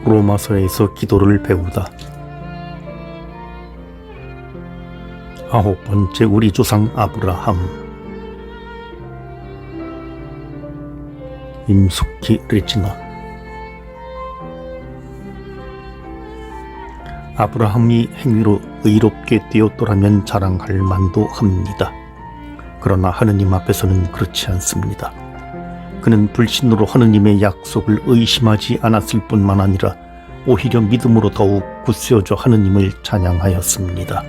로마서에서 기도를 배우다. 9번째 우리 조상 아브라함. 임숙희 레지나. 아브라함이 행위로 의롭게 되었더라면 자랑할 만도 합니다. 그러나 하느님 앞에서는 그렇지 않습니다. 그는 불신으로 하느님의 약속을 의심하지 않았을 뿐만 아니라 오히려 믿음으로 더욱 굳세어져 하느님을 찬양하였습니다.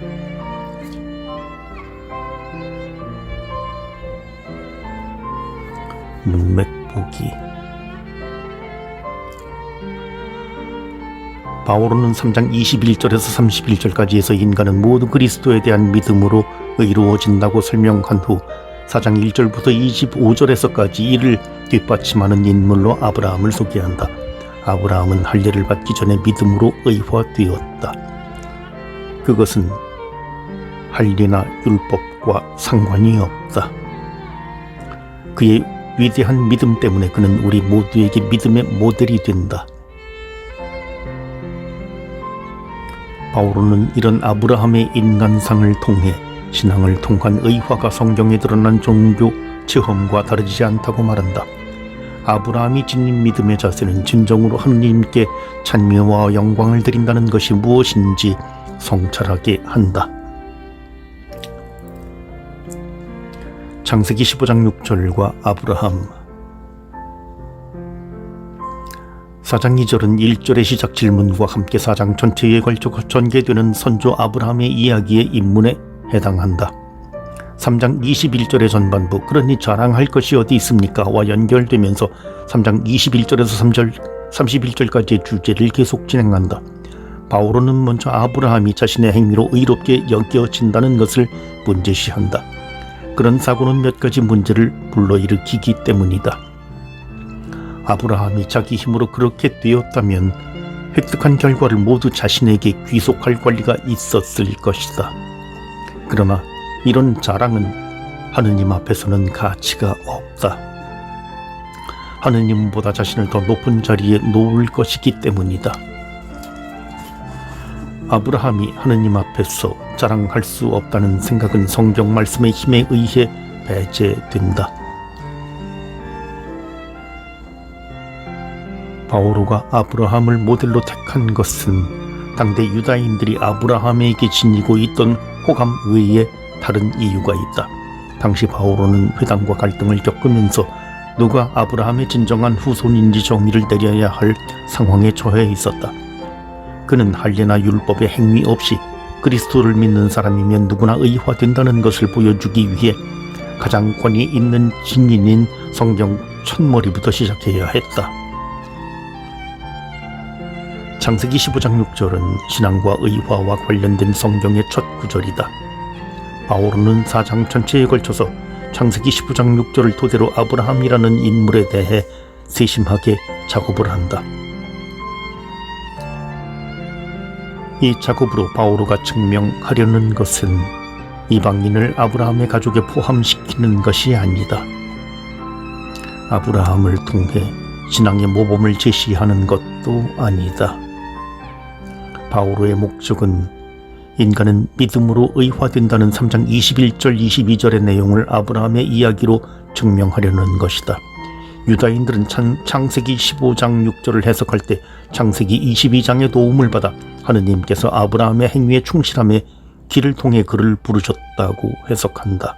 문맥보기. 바오로는 3장 21절에서 31절까지에서 인간은 모두 그리스도에 대한 믿음으로 의로워진다고 설명한 후 4장 1절부터 25절에서까지 이를 뒷받침하는 인물로 아브라함을 소개한다. 아브라함은 할례를 받기 전에 믿음으로 의화되었다. 그것은 할례나 율법과 상관이 없다. 그의 위대한 믿음 때문에 그는 우리 모두에게 믿음의 모델이 된다. 바오로는 이런 아브라함의 인간상을 통해 신앙을 통한 의화가 성경에 드러난 종교 체험과 다르지 않다고 말한다. 아브라함이 지닌 믿음의 자세는 진정으로 하느님께 찬미와 영광을 드린다는 것이 무엇인지 성찰하게 한다. 창세기 15장 6절과 아브라함. 4장 2절은 1절의 시작 질문과 함께 4장 전체에 걸쳐 전개되는 선조 아브라함의 이야기의 인문에 해당한다. 3장 21절의 전반부 그러니 자랑할 것이 어디 있습니까? 와 연결되면서 3장 21절에서 31절까지의 주제를 계속 진행한다. 바오로는 먼저 아브라함이 자신의 행위로 의롭게 여겨진다는 것을 문제시한다. 그런 사고는 몇 가지 문제를 불러일으키기 때문이다. 아브라함이 자기 힘으로 그렇게 되었다면 획득한 결과를 모두 자신에게 귀속할 권리가 있었을 것이다. 그러나 이런 자랑은 하느님 앞에서는 가치가 없다. 하느님보다 자신을 더 높은 자리에 놓을 것이기 때문이다. 아브라함이 하느님 앞에서 자랑할 수 없다는 생각은 성경 말씀의 힘에 의해 배제된다. 바오로가 아브라함을 모델로 택한 것은 당대 유다인들이 아브라함에게 지니고 있던 호감 외에 다른 이유가 있다. 당시 바오로는 회당과 갈등을 겪으면서 누가 아브라함의 진정한 후손인지 정의를 내려야 할 상황에 처해 있었다. 그는 할례나 율법의 행위 없이 그리스도를 믿는 사람이면 누구나 의화된다는 것을 보여주기 위해 가장 권위 있는 진인인 성경 첫머리부터 시작해야 했다. 창세기 15장 6절은 신앙과 의화와 관련된 성경의 첫 구절이다. 바오로는 4장 전체에 걸쳐서 창세기 15장 6절을 토대로 아브라함이라는 인물에 대해 세심하게 작업을 한다. 이 작업으로 바오로가 증명하려는 것은 이방인을 아브라함의 가족에 포함시키는 것이 아니다. 아브라함을 통해 신앙의 모범을 제시하는 것도 아니다. 바오로의 목적은 인간은 믿음으로 의화된다는 3장 21절 22절의 내용을 아브라함의 이야기로 증명하려는 것이다. 유다인들은 창세기 15장 6절을 해석할 때 창세기 22장의 도움을 받아 하느님께서 아브라함의 행위에 충실함에 길을 통해 그를 부르셨다고 해석한다.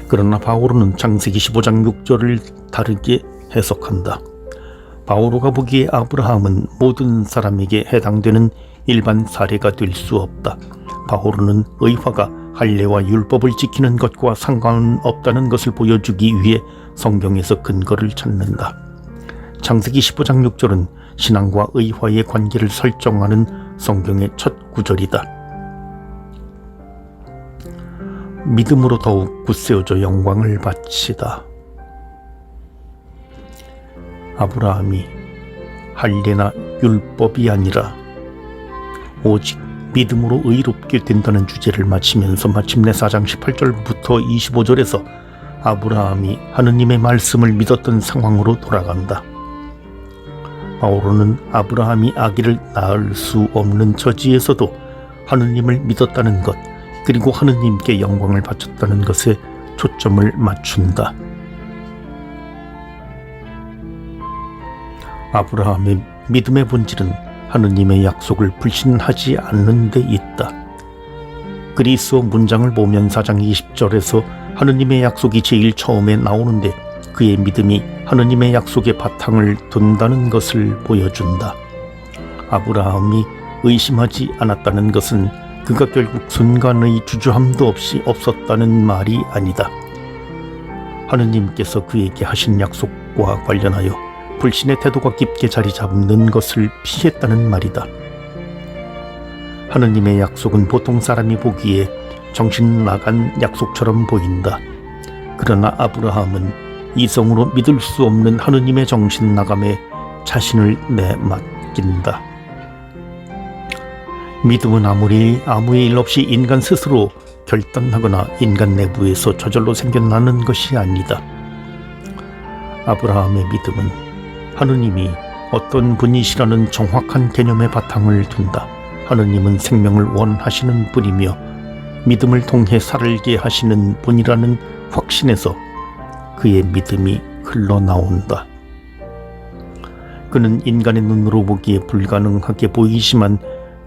그러나 바오로는 창세기 15장 6절을 다르게 해석한다. 바오로가 보기에 아브라함은 모든 사람에게 해당되는 일반 사례가 될 수 없다. 바오로는 의화가 할례와 율법을 지키는 것과 상관없다는 것을 보여주기 위해 성경에서 근거를 찾는다. 창세기 15장 6절은 신앙과 의화의 관계를 설정하는 성경의 첫 구절이다. 믿음으로 더욱 굳세어져 영광을 바치다. 아브라함이 할례나 율법이 아니라 오직 믿음으로 의롭게 된다는 주제를 마치면서 마침내 4장 18절부터 25절에서 아브라함이 하느님의 말씀을 믿었던 상황으로 돌아간다. 바오로는 아브라함이 아기를 낳을 수 없는 처지에서도 하느님을 믿었다는 것, 그리고 하느님께 영광을 바쳤다는 것에 초점을 맞춘다. 아브라함의 믿음의 본질은 하느님의 약속을 불신하지 않는 데 있다. 그리스어 문장을 보면 4장 20절에서 하느님의 약속이 제일 처음에 나오는데 그의 믿음이 하느님의 약속의 바탕을 둔다는 것을 보여준다. 아브라함이 의심하지 않았다는 것은 그가 결국 순간의 주저함도 없이 없었다는 말이 아니다. 하느님께서 그에게 하신 약속과 관련하여 불신의 태도가 깊게 자리 잡는 것을 피했다는 말이다. 하느님의 약속은 보통 사람이 보기에 정신 나간 약속처럼 보인다. 그러나 아브라함은 이성으로 믿을 수 없는 하느님의 정신 나감에 자신을 내맡긴다. 믿음은 아무 일 없이 인간 스스로 결단하거나 인간 내부에서 저절로 생겨나는 것이 아니다. 아브라함의 믿음은 하느님이 어떤 분이시라는 정확한 개념의 바탕을 둔다. 하느님은 생명을 원하시는 분이며 믿음을 통해 살게 하시는 분이라는 확신에서 그의 믿음이 흘러나온다. 그는 인간의 눈으로 보기에 불가능하게 보이지만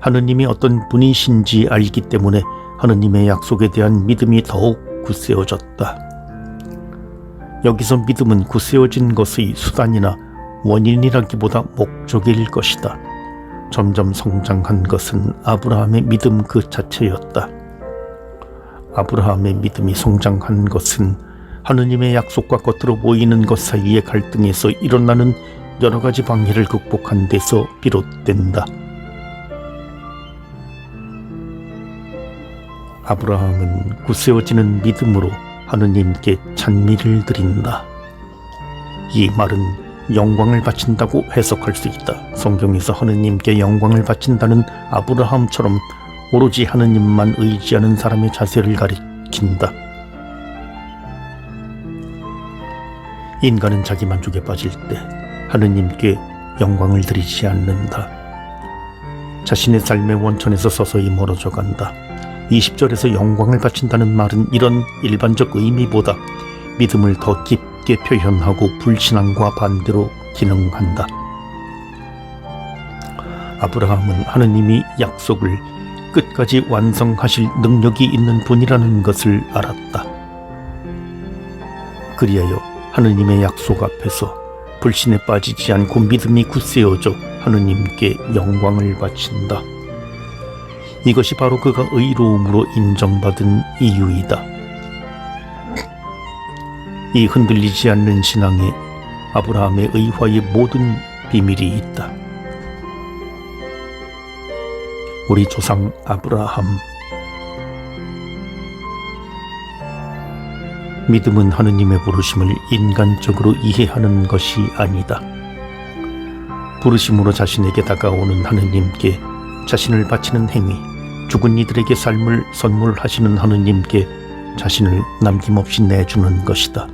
하느님이 어떤 분이신지 알기 때문에 하느님의 약속에 대한 믿음이 더욱 굳세어졌다. 여기서 믿음은 굳세어진 것의 수단이나 원인이라기보다 목적일 것이다. 점점 성장한 것은 아브라함의 믿음 그 자체였다. 아브라함의 믿음이 성장한 것은 하느님의 약속과 겉으로 보이는 것 사이의 갈등에서 일어나는 여러 가지 방해를 극복한 데서 비롯된다. 아브라함은 굳세어지는 믿음으로 하느님께 찬미를 드린다. 이 말은 영광을 바친다고 해석할 수 있다. 성경에서 하느님께 영광을 바친다는 아브라함처럼 오로지 하느님만 의지하는 사람의 자세를 가리킨다. 인간은 자기 만족에 빠질 때 하느님께 영광을 드리지 않는다. 자신의 삶의 원천에서 서서히 멀어져 간다. 20절에서 영광을 바친다는 말은 이런 일반적 의미보다 믿음을 더 깊게 표현하고 불신앙과 반대로 기능한다. 아브라함은 하느님이 약속을 끝까지 완성하실 능력이 있는 분이라는 것을 알았다. 그리하여 하느님의 약속 앞에서 불신에 빠지지 않고 믿음이 굳세어져 하느님께 영광을 바친다. 이것이 바로 그가 의로움으로 인정받은 이유이다. 이 흔들리지 않는 신앙에 아브라함의 의화의 모든 비밀이 있다. 우리 조상 아브라함. 믿음은 하느님의 부르심을 인간적으로 이해하는 것이 아니다. 부르심으로 자신에게 다가오는 하느님께 자신을 바치는 행위, 죽은 이들에게 삶을 선물하시는 하느님께 자신을 남김없이 내주는 것이다.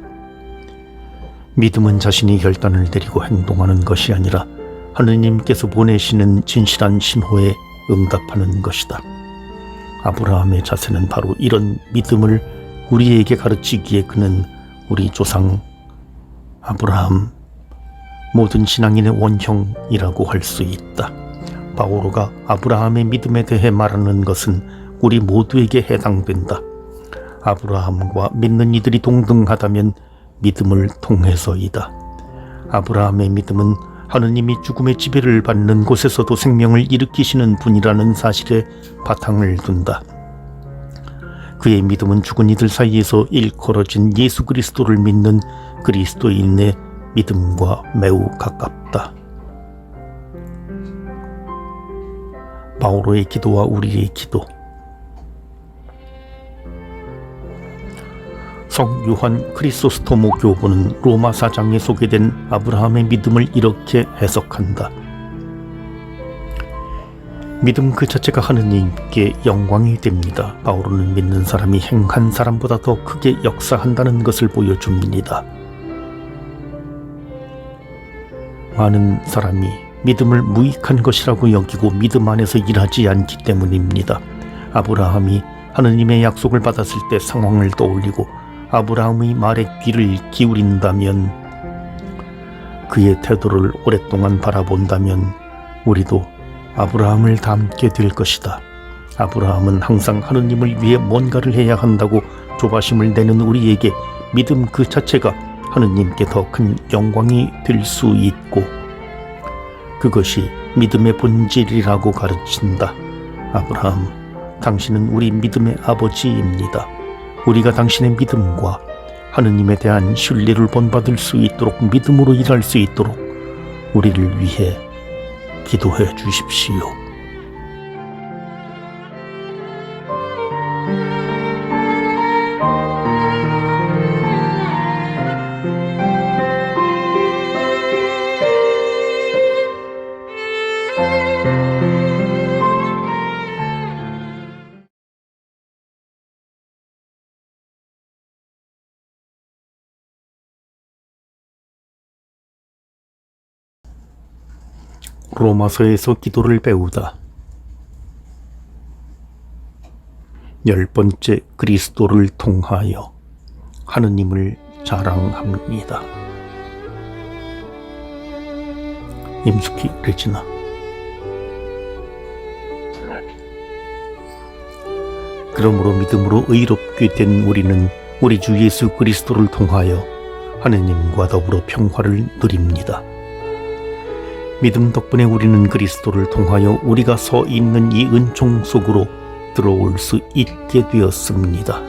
믿음은 자신이 결단을 내리고 행동하는 것이 아니라 하느님께서 보내시는 진실한 신호에 응답하는 것이다. 아브라함의 자세는 바로 이런 믿음을 우리에게 가르치기에 그는 우리 조상 아브라함, 모든 신앙인의 원형이라고 할 수 있다. 바오로가 아브라함의 믿음에 대해 말하는 것은 우리 모두에게 해당된다. 아브라함과 믿는 이들이 동등하다면 믿음을 통해서이다. 아브라함의 믿음은 하느님이 죽음의 지배를 받는 곳에서도 생명을 일으키시는 분이라는 사실에 바탕을 둔다. 그의 믿음은 죽은 이들 사이에서 일컬어진 예수 그리스도를 믿는 그리스도인의 믿음과 매우 가깝다. 바오로의 기도와 우리의 기도. 성 요한 크리소스토모 교부는 로마 4장에 소개된 아브라함의 믿음을 이렇게 해석한다. 믿음 그 자체가 하느님께 영광이 됩니다. 바오로는 믿는 사람이 행한 사람보다 더 크게 역사한다는 것을 보여줍니다. 많은 사람이 믿음을 무익한 것이라고 여기고 믿음 안에서 일하지 않기 때문입니다. 아브라함이 하느님의 약속을 받았을 때 상황을 떠올리고 아브라함의 말에 귀를 기울인다면, 그의 태도를 오랫동안 바라본다면 우리도 아브라함을 닮게 될 것이다. 아브라함은 항상 하느님을 위해 뭔가를 해야 한다고 조바심을 내는 우리에게 믿음 그 자체가 하느님께 더 큰 영광이 될 수 있고, 그것이 믿음의 본질이라고 가르친다. 아브라함, 당신은 우리 믿음의 아버지입니다. 우리가 당신의 믿음과 하느님에 대한 신뢰를 본받을 수 있도록, 믿음으로 일할 수 있도록 우리를 위해 기도해 주십시오. 로마서에서 기도를 배우다. 10번째, 그리스도를 통하여 하느님을 자랑합니다. 임숙희 레지나. 그러므로 믿음으로 의롭게 된 우리는 우리 주 예수 그리스도를 통하여 하느님과 더불어 평화를 누립니다. 믿음 덕분에 우리는 그리스도를 통하여 우리가 서 있는 이 은총 속으로 들어올 수 있게 되었습니다.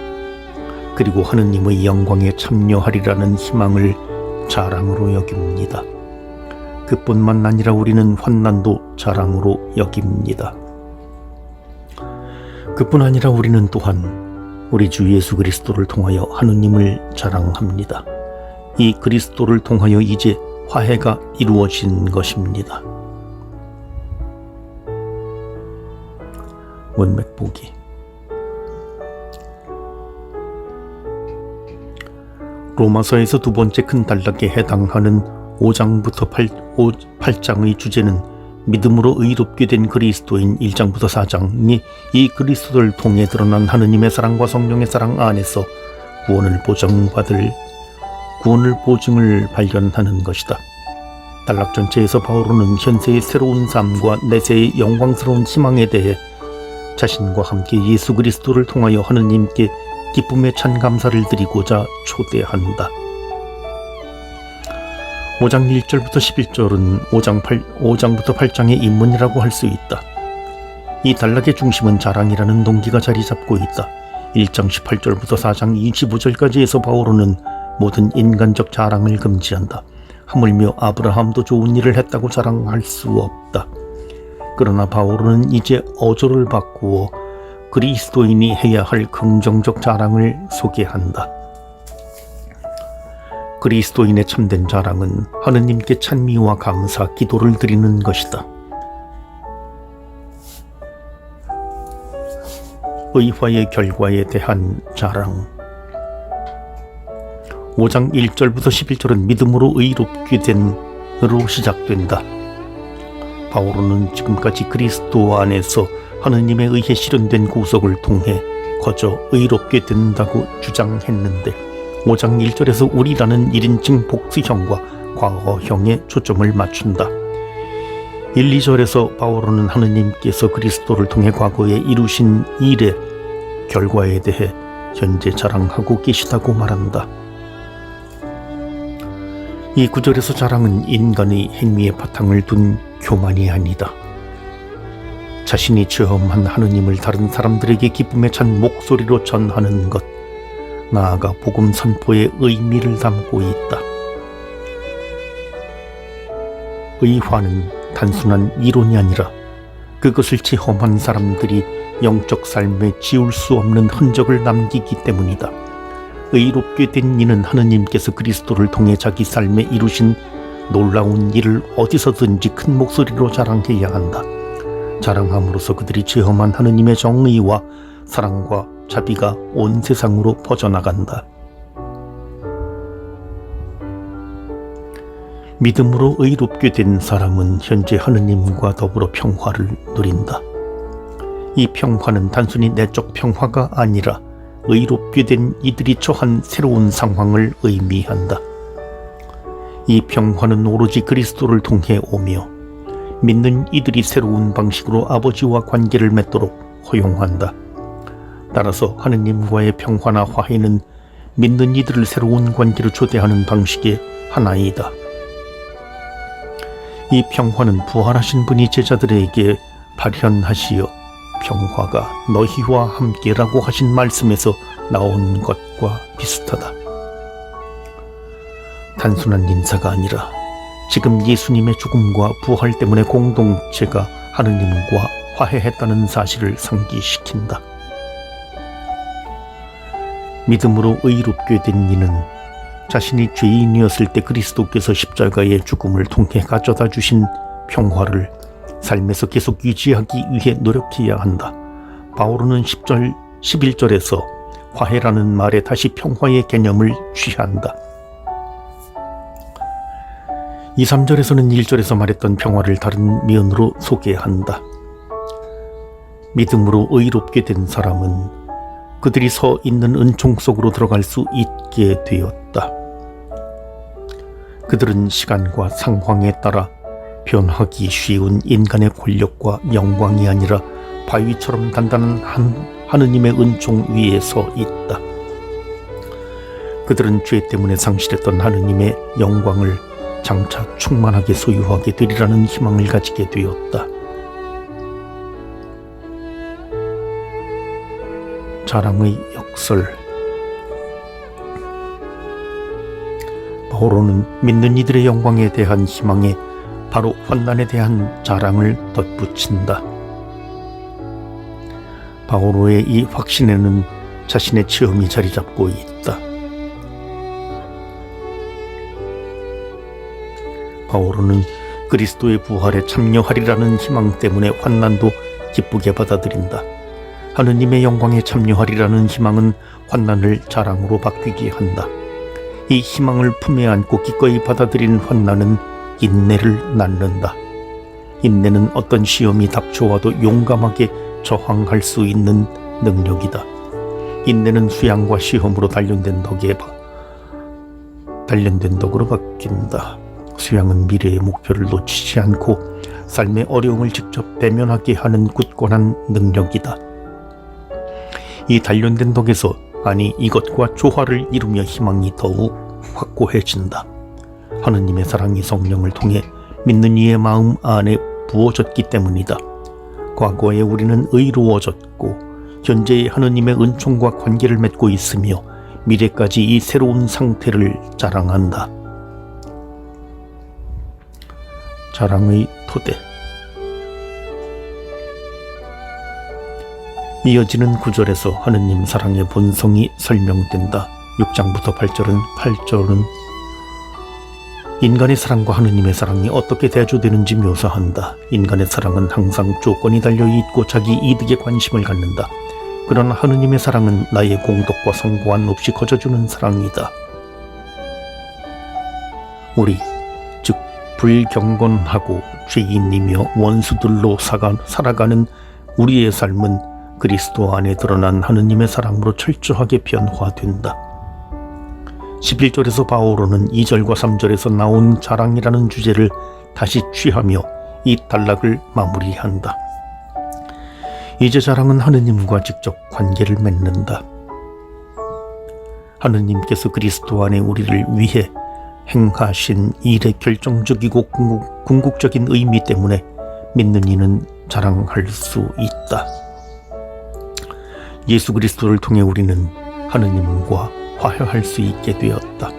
그리고 하느님의 영광에 참여하리라는 희망을 자랑으로 여깁니다. 그뿐만 아니라 우리는 환난도 자랑으로 여깁니다. 그뿐 아니라 우리는 또한 우리 주 예수 그리스도를 통하여 하느님을 자랑합니다. 이 그리스도를 통하여 이제 화해가 이루어진 것입니다. 원맥 보기. 로마서에서 두 번째 큰 단락에 해당하는 5장부터 8장의 주제는 믿음으로 의롭게 된 그리스도인 1장부터 4장이 이 그리스도를 통해 드러난 하느님의 사랑과 성령의 사랑 안에서 구원을 보증을 발견하는 것이다. 단락 전체에서 바오로는 현세의 새로운 삶과 내세의 영광스러운 희망에 대해 자신과 함께 예수 그리스도를 통하여 하느님께 기쁨에 찬 감사를 드리고자 초대한다. 5장 1절부터 11절은 5장부터 8장의 입문이라고 할 수 있다. 이 단락의 중심은 자랑이라는 동기가 자리 잡고 있다. 1장 18절부터 4장 25절까지에서 바오로는 모든 인간적 자랑을 금지한다. 하물며 아브라함도 좋은 일을 했다고 자랑할 수 없다. 그러나 바오로는 이제 어조를 바꾸어 그리스도인이 해야 할 긍정적 자랑을 소개한다. 그리스도인의 참된 자랑은 하느님께 찬미와 감사, 기도를 드리는 것이다. 의화의 결과에 대한 자랑. 5장 1절부터 11절은 믿음으로 의롭게 된으로 시작된다. 바오로는 지금까지 그리스도 안에서 하느님에 의해 실현된 구속을 통해 거저 의롭게 된다고 주장했는데 5장 1절에서 우리라는 1인칭 복수형과 과거형에 초점을 맞춘다. 1, 2절에서 바오로는 하느님께서 그리스도를 통해 과거에 이루신 일의 결과에 대해 현재 자랑하고 계시다고 말한다. 이 구절에서 자랑은 인간의 행위의 바탕을 둔 교만이 아니다. 자신이 체험한 하느님을 다른 사람들에게 기쁨에 찬 목소리로 전하는 것, 나아가 복음 선포의 의미를 담고 있다. 의화는 단순한 이론이 아니라 그것을 체험한 사람들이 영적 삶에 지울 수 없는 흔적을 남기기 때문이다. 의롭게 된 이는 하느님께서 그리스도를 통해 자기 삶에 이루신 놀라운 일을 어디서든지 큰 목소리로 자랑해야 한다. 자랑함으로써 그들이 체험한 하느님의 정의와 사랑과 자비가 온 세상으로 퍼져나간다. 믿음으로 의롭게 된 사람은 현재 하느님과 더불어 평화를 누린다. 이 평화는 단순히 내적 평화가 아니라 의롭게 된 이들이 처한 새로운 상황을 의미한다. 이 평화는 오로지 그리스도를 통해 오며 믿는 이들이 새로운 방식으로 아버지와 관계를 맺도록 허용한다. 따라서 하느님과의 평화나 화해는 믿는 이들을 새로운 관계로 초대하는 방식의 하나이다. 이 평화는 부활하신 분이 제자들에게 발현하시어 평화가 너희와 함께라고 하신 말씀에서 나온 것과 비슷하다. 단순한 인사가 아니라 지금 예수님의 죽음과 부활 때문에 공동체가 하느님과 화해했다는 사실을 상기시킨다. 믿음으로 의롭게 된 이는 자신이 죄인이었을 때 그리스도께서 십자가의 죽음을 통해 가져다 주신 평화를 삶에서 계속 유지하기 위해 노력해야 한다. 바오로는 10절, 11절에서 화해라는 말에 다시 평화의 개념을 취한다. 2, 3절에서는 1절에서 말했던 평화를 다른 면으로 소개한다. 믿음으로 의롭게 된 사람은 그들이 서 있는 은총 속으로 들어갈 수 있게 되었다. 그들은 시간과 상황에 따라 변하기 쉬운 인간의 권력과 영광이 아니라 바위처럼 단단한 하느님의 은총 위에 서 있다. 그들은 죄 때문에 상실했던 하느님의 영광을 장차 충만하게 소유하게 되리라는 희망을 가지게 되었다. 자랑의 역설. 바오로는 믿는 이들의 영광에 대한 희망에 바로 환난에 대한 자랑을 덧붙인다. 바오로의 이 확신에는 자신의 체험이 자리 잡고 있다. 바오로는 그리스도의 부활에 참여하리라는 희망 때문에 환난도 기쁘게 받아들인다. 하느님의 영광에 참여하리라는 희망은 환난을 자랑으로 바뀌게 한다. 이 희망을 품에 안고 기꺼이 받아들인 환난은 인내를 낳는다. 인내는 어떤 시험이 닥쳐와도 용감하게 저항할 수 있는 능력이다. 인내는 수양과 시험으로 단련된 덕으로 바뀐다. 수양은 미래의 목표를 놓치지 않고 삶의 어려움을 직접 대면하게 하는 굳건한 능력이다. 이 단련된 덕에서 이것과 조화를 이루며 희망이 더욱 확고해진다. 하느님의 사랑이 성령을 통해 믿는 이의 마음 안에 부어졌기 때문이다. 과거에 우리는 의로워졌고 현재의 하느님의 은총과 관계를 맺고 있으며 미래까지 이 새로운 상태를 자랑한다. 자랑의 토대. 이어지는 구절에서 하느님 사랑의 본성이 설명된다. 6장부터 8절은 인간의 사랑과 하느님의 사랑이 어떻게 대조되는지 묘사한다. 인간의 사랑은 항상 조건이 달려있고 자기 이득에 관심을 갖는다. 그러나 하느님의 사랑은 나의 공덕과 성공한 없이 거저주는 사랑이다. 우리, 즉 불경건하고 죄인이며 원수들로 살아가는 우리의 삶은 그리스도 안에 드러난 하느님의 사랑으로 철저하게 변화된다. 11절에서 바오로는 2절과 3절에서 나온 자랑이라는 주제를 다시 취하며 이 단락을 마무리한다. 이제 자랑은 하느님과 직접 관계를 맺는다. 하느님께서 그리스도 안에 우리를 위해 행하신 일의 결정적이고 궁극적인 의미 때문에 믿는 이는 자랑할 수 있다. 예수 그리스도를 통해 우리는 하느님과 화해할 수 있게 되었다.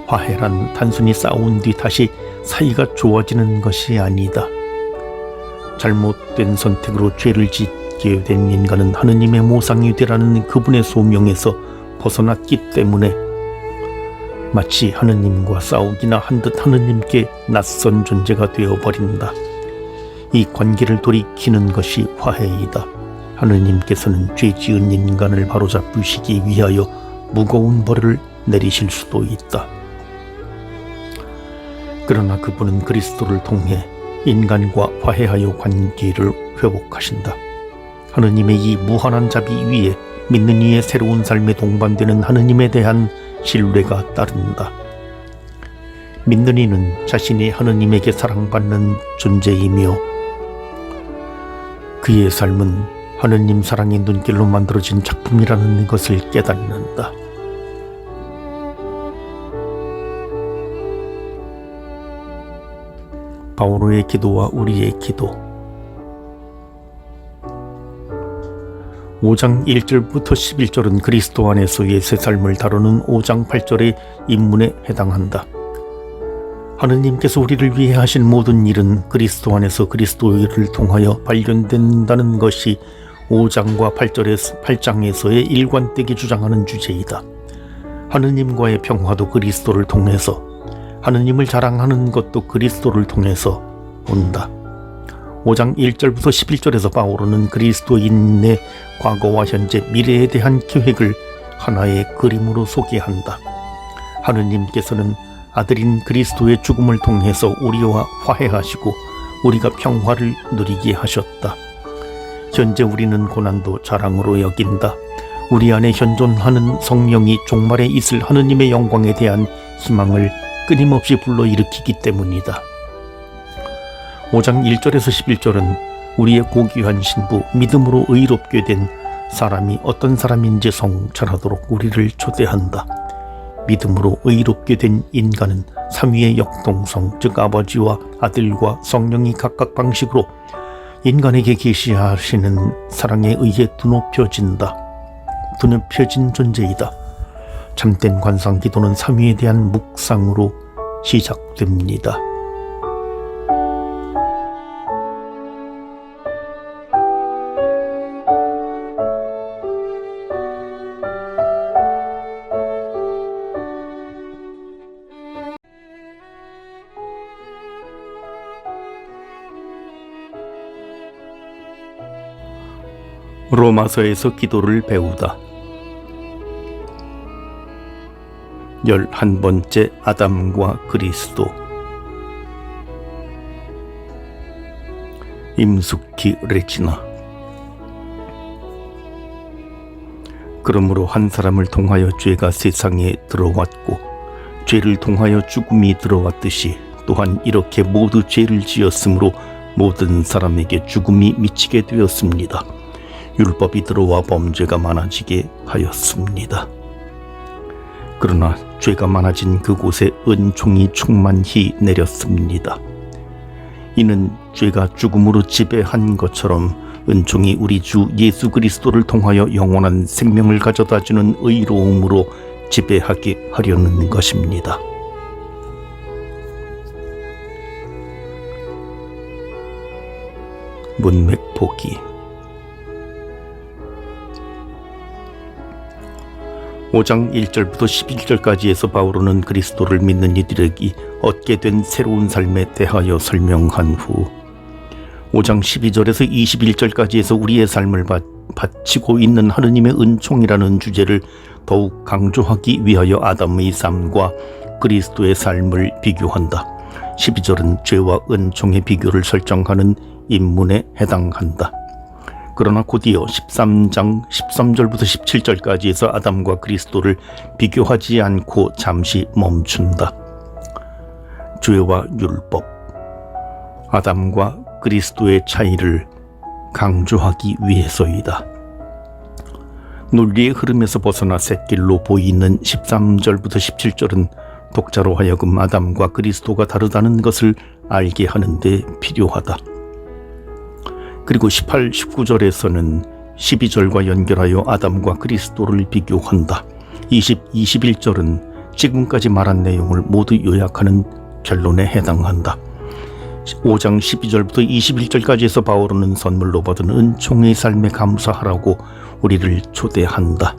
화해란 단순히 싸운 뒤 다시 사이가 좋아지는 것이 아니다. 잘못된 선택으로 죄를 짓게 된 인간은 하느님의 모상이 되라는 그분의 소명에서 벗어났기 때문에 마치 하느님과 싸우기나 한 듯 하느님께 낯선 존재가 되어버린다. 이 관계를 돌이키는 것이 화해이다. 하느님께서는 죄 지은 인간을 바로잡으시기 위하여 무거운 벌을 내리실 수도 있다. 그러나 그분은 그리스도를 통해 인간과 화해하여 관계를 회복하신다. 하느님의 이 무한한 자비 위에 믿는 이의 새로운 삶에 동반되는 하느님에 대한 신뢰가 따른다. 믿는 이는 자신이 하느님에게 사랑받는 존재이며 그의 삶은 하느님 사랑의 눈길로 만들어진 작품이라는 것을 깨닫는다. 바오로의 기도와 우리의 기도. 5장 1절부터 11절은 그리스도 안에서의 새 삶을 다루는 5장 8절의 인문에 해당한다. 하느님께서 우리를 위해 하신 모든 일은 그리스도 안에서 그리스도를 통하여 발견된다는 것이 5장과 8장에서의 일관되게 주장하는 주제이다. 하느님과의 평화도 그리스도를 통해서, 하느님을 자랑하는 것도 그리스도를 통해서 온다. 5장 1절부터 11절에서 바오로는 그리스도인의 과거와 현재, 미래에 대한 계획을 하나의 그림으로 소개한다. 하느님께서는 아들인 그리스도의 죽음을 통해서 우리와 화해하시고 우리가 평화를 누리게 하셨다. 현재 우리는 고난도 자랑으로 여긴다. 우리 안에 현존하는 성령이 종말에 있을 하느님의 영광에 대한 희망을 끊임없이 불러일으키기 때문이다. 5장 1절에서 11절은 우리의 고귀한 신부, 믿음으로 의롭게 된 사람이 어떤 사람인지 성찰하도록 우리를 초대한다. 믿음으로 의롭게 된 인간은 삼위의 역동성, 즉 아버지와 아들과 성령이 각각 방식으로 인간에게 계시하시는 사랑에 의해 드높여진 존재이다. 참된 관상 기도는 삼위에 대한 묵상으로 시작됩니다. 로마서에서 기도를 배우다. 11번째 아담과 그리스도. 임숙희 레지나. 그러므로 한 사람을 통하여 죄가 세상에 들어왔고 죄를 통하여 죽음이 들어왔듯이 또한 이렇게 모두 죄를 지었으므로 모든 사람에게 죽음이 미치게 되었습니다. 율법이 들어와 범죄가 많아지게 하였습니다. 그러나 죄가 많아진 그곳에 은총이 충만히 내렸습니다. 이는 죄가 죽음으로 지배한 것처럼 은총이 우리 주 예수 그리스도를 통하여 영원한 생명을 가져다주는 의로움으로 지배하게 하려는 것입니다. 문맥 보기. 5장 1절부터 11절까지에서 바오로는 그리스도를 믿는 이들에게 얻게 된 새로운 삶에 대하여 설명한 후 5장 12절에서 21절까지에서 우리의 삶을 바치고 있는 하느님의 은총이라는 주제를 더욱 강조하기 위하여 아담의 삶과 그리스도의 삶을 비교한다. 12절은 죄와 은총의 비교를 설정하는 인문에 해당한다. 그러나 곧이어 13장 13절부터 17절까지에서 아담과 그리스도를 비교하지 않고 잠시 멈춘다. 죄와 율법, 아담과 그리스도의 차이를 강조하기 위해서이다. 논리의 흐름에서 벗어나 샛길로 보이는 13절부터 17절은 독자로 하여금 아담과 그리스도가 다르다는 것을 알게 하는 데 필요하다. 그리고 18, 19절에서는 12절과 연결하여 아담과 그리스도를 비교한다. 20, 21절은 지금까지 말한 내용을 모두 요약하는 결론에 해당한다. 5장 12절부터 21절까지에서 바오로는 선물로 받은 은총의 삶에 감사하라고 우리를 초대한다.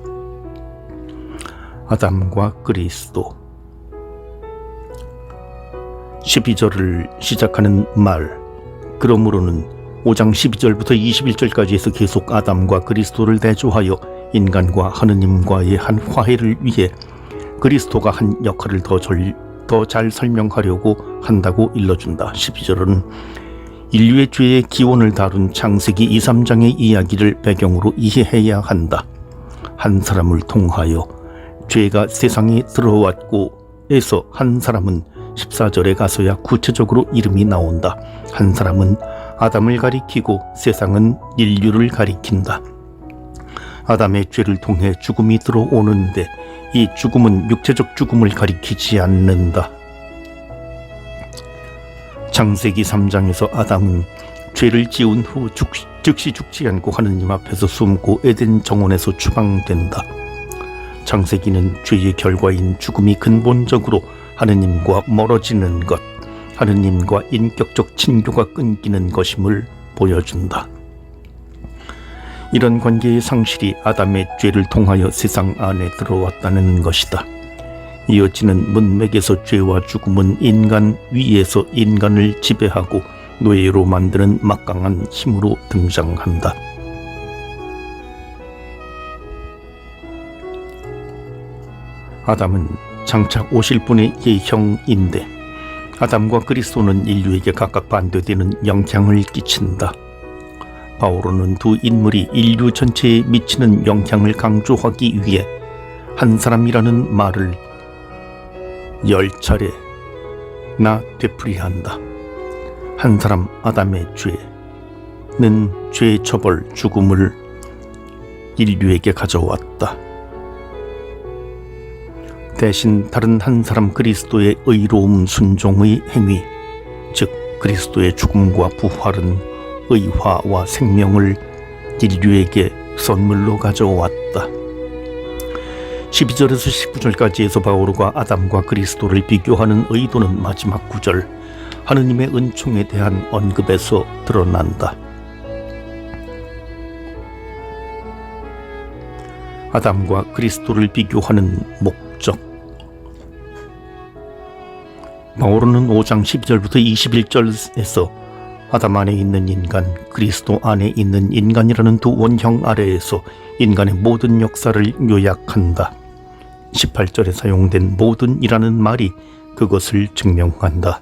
아담과 그리스도. 12절을 시작하는 말, 그러므로는 5장 12절부터 21절까지에서 계속 아담과 그리스도를 대조하여 인간과 하느님과의 한 화해를 위해 그리스도가 한 역할을 더 더 잘 설명하려고 한다고 일러준다. 12절은 인류의 죄의 기원을 다룬 창세기 2, 3장의 이야기를 배경으로 이해해야 한다. 한 사람을 통하여 죄가 세상에 들어왔고 에서 한 사람은 14절에 가서야 구체적으로 이름이 나온다. 한 사람은 아담을 가리키고 세상은 인류를 가리킨다. 아담의 죄를 통해 죽음이 들어오는데 이 죽음은 육체적 죽음을 가리키지 않는다. 창세기 3장에서 아담은 죄를 지은 후 즉시 죽지 않고 하느님 앞에서 숨고 에덴 정원에서 추방된다. 창세기는 죄의 결과인 죽음이 근본적으로 하느님과 멀어지는 것, 하느님과 인격적 친교가 끊기는 것임을 보여준다. 이런 관계의 상실이 아담의 죄를 통하여 세상 안에 들어왔다는 것이다. 이어지는 문맥에서 죄와 죽음은 인간 위에서 인간을 지배하고 노예로 만드는 막강한 힘으로 등장한다. 아담은 장차 오실 분의 예형인데 아담과 그리스도는 인류에게 각각 반대되는 영향을 끼친다. 바오로는 두 인물이 인류 전체에 미치는 영향을 강조하기 위해 한 사람이라는 말을 10차례나 되풀이한다. 한 사람 아담의 죄는 죄의 처벌 죽음을 인류에게 가져왔다. 대신 다른 한 사람 그리스도의 의로움 순종의 행위, 즉 그리스도의 죽음과 부활은 의화와 생명을 인류에게 선물로 가져왔다. 12절에서 19절까지에서 바오로가 아담과 그리스도를 비교하는 의도는 마지막 구절 하느님의 은총에 대한 언급에서 드러난다. 아담과 그리스도를 비교하는 목적. 바오로는 5장 12절부터 21절에서 아담 안에 있는 인간, 그리스도 안에 있는 인간이라는 두 원형 아래에서 인간의 모든 역사를 요약한다. 18절에 사용된 모든이라는 말이 그것을 증명한다.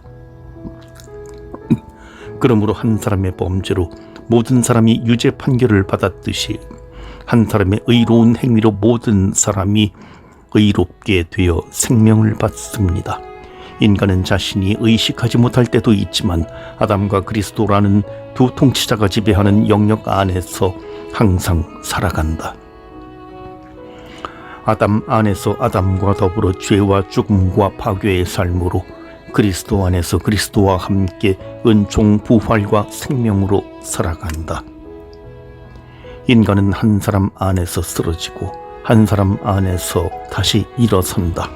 그러므로 한 사람의 범죄로 모든 사람이 유죄 판결을 받았듯이 한 사람의 의로운 행위로 모든 사람이 의롭게 되어 생명을 받습니다. 인간은 자신이 의식하지 못할 때도 있지만 아담과 그리스도라는 두 통치자가 지배하는 영역 안에서 항상 살아간다. 아담 안에서 아담과 더불어 죄와 죽음과 파괴의 삶으로 그리스도 안에서 그리스도와 함께 은총, 부활과 생명으로 살아간다. 인간은 한 사람 안에서 쓰러지고 한 사람 안에서 다시 일어선다.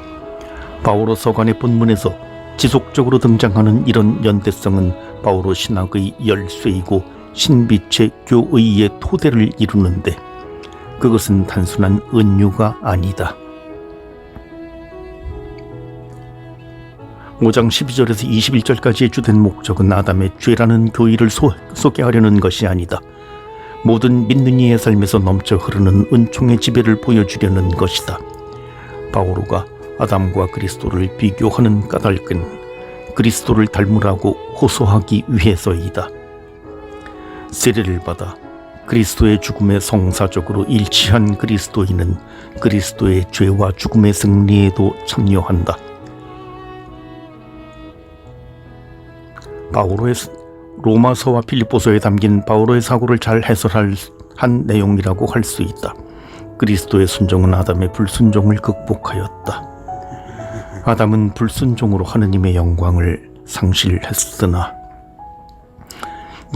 바오로 서간의 본문에서 지속적으로 등장하는 이런 연대성은 바오로 신학의 열쇠이고 신빛의 교의의 토대를 이루는데 그것은 단순한 은유가 아니다. 5장 12절에서 21절까지의 주된 목적은 아담의 죄라는 교의를 소개하려는 것이 아니다. 모든 믿는 이의 삶에서 넘쳐 흐르는 은총의 지배를 보여주려는 것이다. 바오로가 아담과 그리스도를 비교하는 까닭은 그리스도를 닮으라고 호소하기 위해서이다. 세례를 받아 그리스도의 죽음에 성사적으로 일치한 그리스도인은 그리스도의 죄와 죽음의 승리에도 참여한다. 바오로의 로마서와 필립보서에 담긴 바오로의 사고를 잘 해설한 내용이라고 할 수 있다. 그리스도의 순종은 아담의 불순종을 극복하였다. 아담은 불순종으로 하느님의 영광을 상실했으나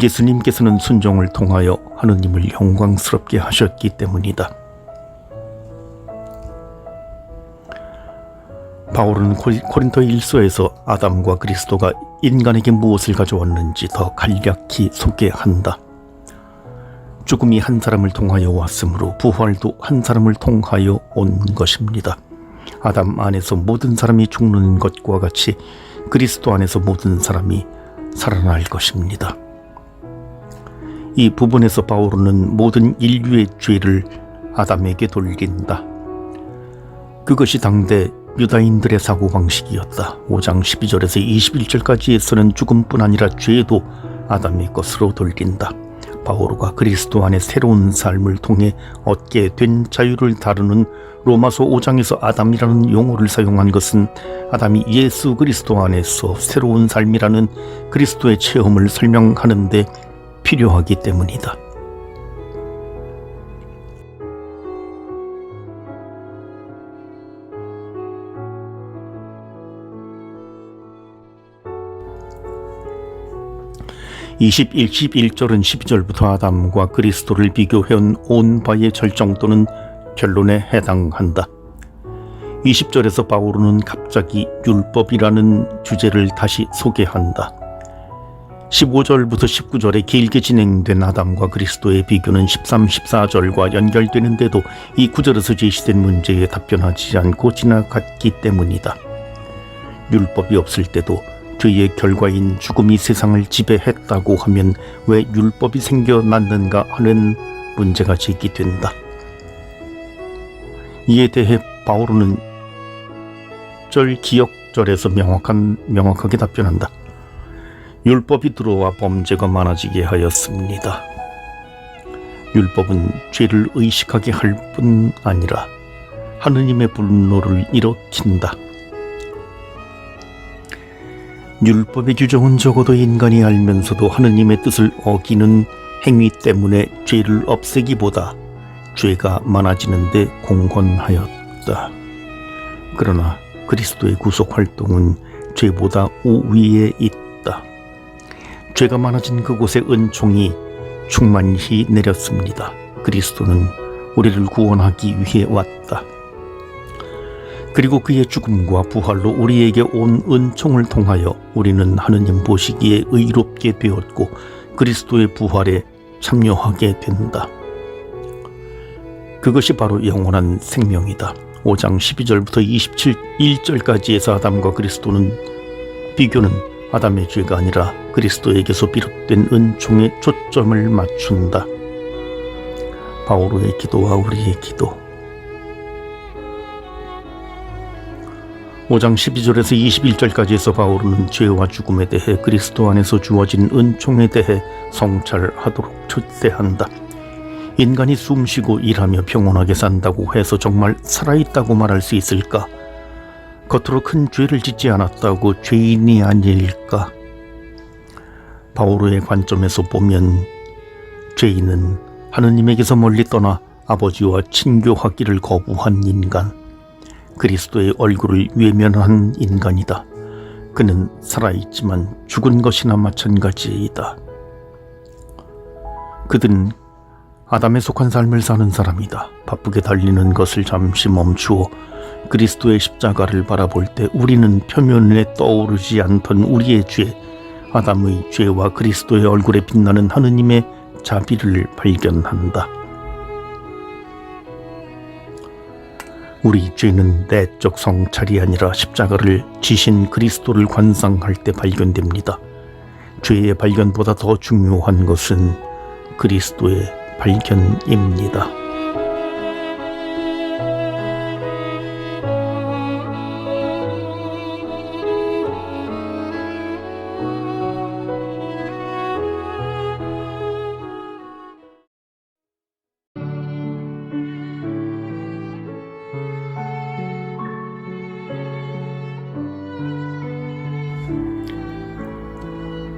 예수님께서는 순종을 통하여 하느님을 영광스럽게 하셨기 때문이다. 바울은 고린도 1서에서 아담과 그리스도가 인간에게 무엇을 가져왔는지 더 간략히 소개한다. 죽음이 한 사람을 통하여 왔으므로 부활도 한 사람을 통하여 온 것입니다. 아담 안에서 모든 사람이 죽는 것과 같이 그리스도 안에서 모든 사람이 살아날 것입니다. 이 부분에서 바오로는 모든 인류의 죄를 아담에게 돌린다. 그것이 당대 유다인들의 사고방식이었다. 5장 12절에서 21절까지에서는 죽음뿐 아니라 죄도 아담의 것으로 돌린다. 바오로가 그리스도 안에 새로운 삶을 통해 얻게 된 자유를 다루는 로마서 5장에서 아담이라는 용어를 사용한 것은 아담이 예수 그리스도 안에서 새로운 삶이라는 그리스도의 체험을 설명하는 데 필요하기 때문이다. (21, 11절은) 12절부터 아담과 그리스도를 비교해온 온 바의 절정 또는 결론에 해당한다. 20절에서 바오로는 갑자기 율법이라는 주제를 다시 소개한다. 15절부터 19절에 길게 진행된 아담과 그리스도의 비교는 13, 14절과 연결되는데도 이 구절에서 제시된 문제에 답변하지 않고 지나갔기 때문이다. 율법이 없을 때도 죄의 결과인 죽음이 세상을 지배했다고 하면 왜 율법이 생겨났는가 하는 문제가 제기된다. 이에 대해 바오로는 기역절에서 명확하게 답변한다. 율법이 들어와 범죄가 많아지게 하였습니다. 율법은 죄를 의식하게 할 뿐 아니라 하느님의 분노를 일으킨다. 율법의 규정은 적어도 인간이 알면서도 하느님의 뜻을 어기는 행위 때문에 죄를 없애기보다 죄가 많아지는 데 공헌하였다. 그러나 그리스도의 구속 활동은 죄보다 우위에 있다. 죄가 많아진 그곳에 은총이 충만히 내렸습니다. 그리스도는 우리를 구원하기 위해 왔다. 그리고 그의 죽음과 부활로 우리에게 온 은총을 통하여 우리는 하느님 보시기에 의롭게 되었고 그리스도의 부활에 참여하게 된다. 그것이 바로 영원한 생명이다. 5장 12절부터 21절까지에서 아담과 그리스도는 비교는 아담의 죄가 아니라 그리스도에게서 비롯된 은총에 초점을 맞춘다. 바오로의 기도와 우리의 기도. 5장 12절에서 21절까지에서 바오로는 죄와 죽음에 대해 그리스도 안에서 주어진 은총에 대해 성찰하도록 초대한다. 인간이 숨쉬고 일하며 평온하게 산다고 해서 정말 살아있다고 말할 수 있을까? 겉으로 큰 죄를 짓지 않았다고 죄인이 아닐까? 바오로의 관점에서 보면 죄인은 하느님에게서 멀리 떠나 아버지와 친교하기를 거부한 인간, 그리스도의 얼굴을 외면한 인간이다. 그는 살아있지만 죽은 것이나 마찬가지이다. 그들은 아담에 속한 삶을 사는 사람이다. 바쁘게 달리는 것을 잠시 멈추어 그리스도의 십자가를 바라볼 때 우리는 표면에 떠오르지 않던 우리의 죄, 아담의 죄와 그리스도의 얼굴에 빛나는 하느님의 자비를 발견한다. 우리 죄는 내적 성찰이 아니라 십자가를 지신 그리스도를 관상할 때 발견됩니다. 죄의 발견보다 더 중요한 것은 그리스도의 발견입니다.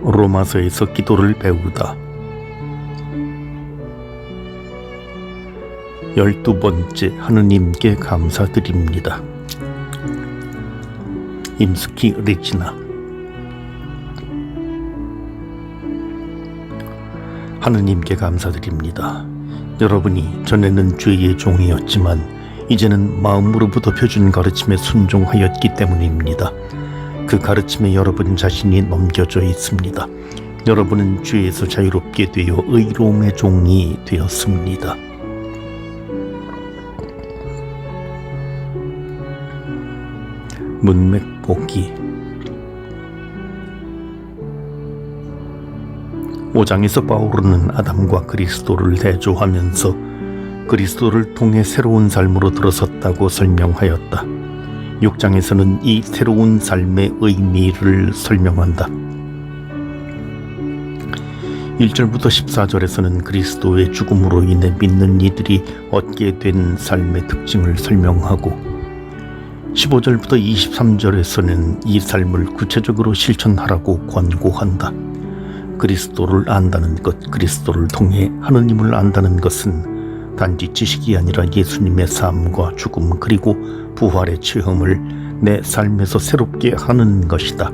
로마서에서 기도를 배우다. 12번째, 하느님께 감사드립니다. 임스키 리치나. 하느님께 감사드립니다. 여러분이 전에는 죄의 종이었지만 이제는 마음으로부터 펴준 가르침에 순종하였기 때문입니다. 그 가르침에 여러분 자신이 넘겨져 있습니다. 여러분은 죄에서 자유롭게 되어 의로움의 종이 되었습니다. 문맥 보기. 5장에서 바오로는 아담과 그리스도를 대조하면서 그리스도를 통해 새로운 삶으로 들어섰다고 설명하였다. 6장에서는 이 새로운 삶의 의미를 설명한다. 1절부터 14절에서는 그리스도의 죽음으로 인해 믿는 이들이 얻게 된 삶의 특징을 설명하고 15절부터 23절에서는 이 삶을 구체적으로 실천하라고 권고한다. 그리스도를 안다는 것, 그리스도를 통해 하느님을 안다는 것은 단지 지식이 아니라 예수님의 삶과 죽음 그리고 부활의 체험을 내 삶에서 새롭게 하는 것이다.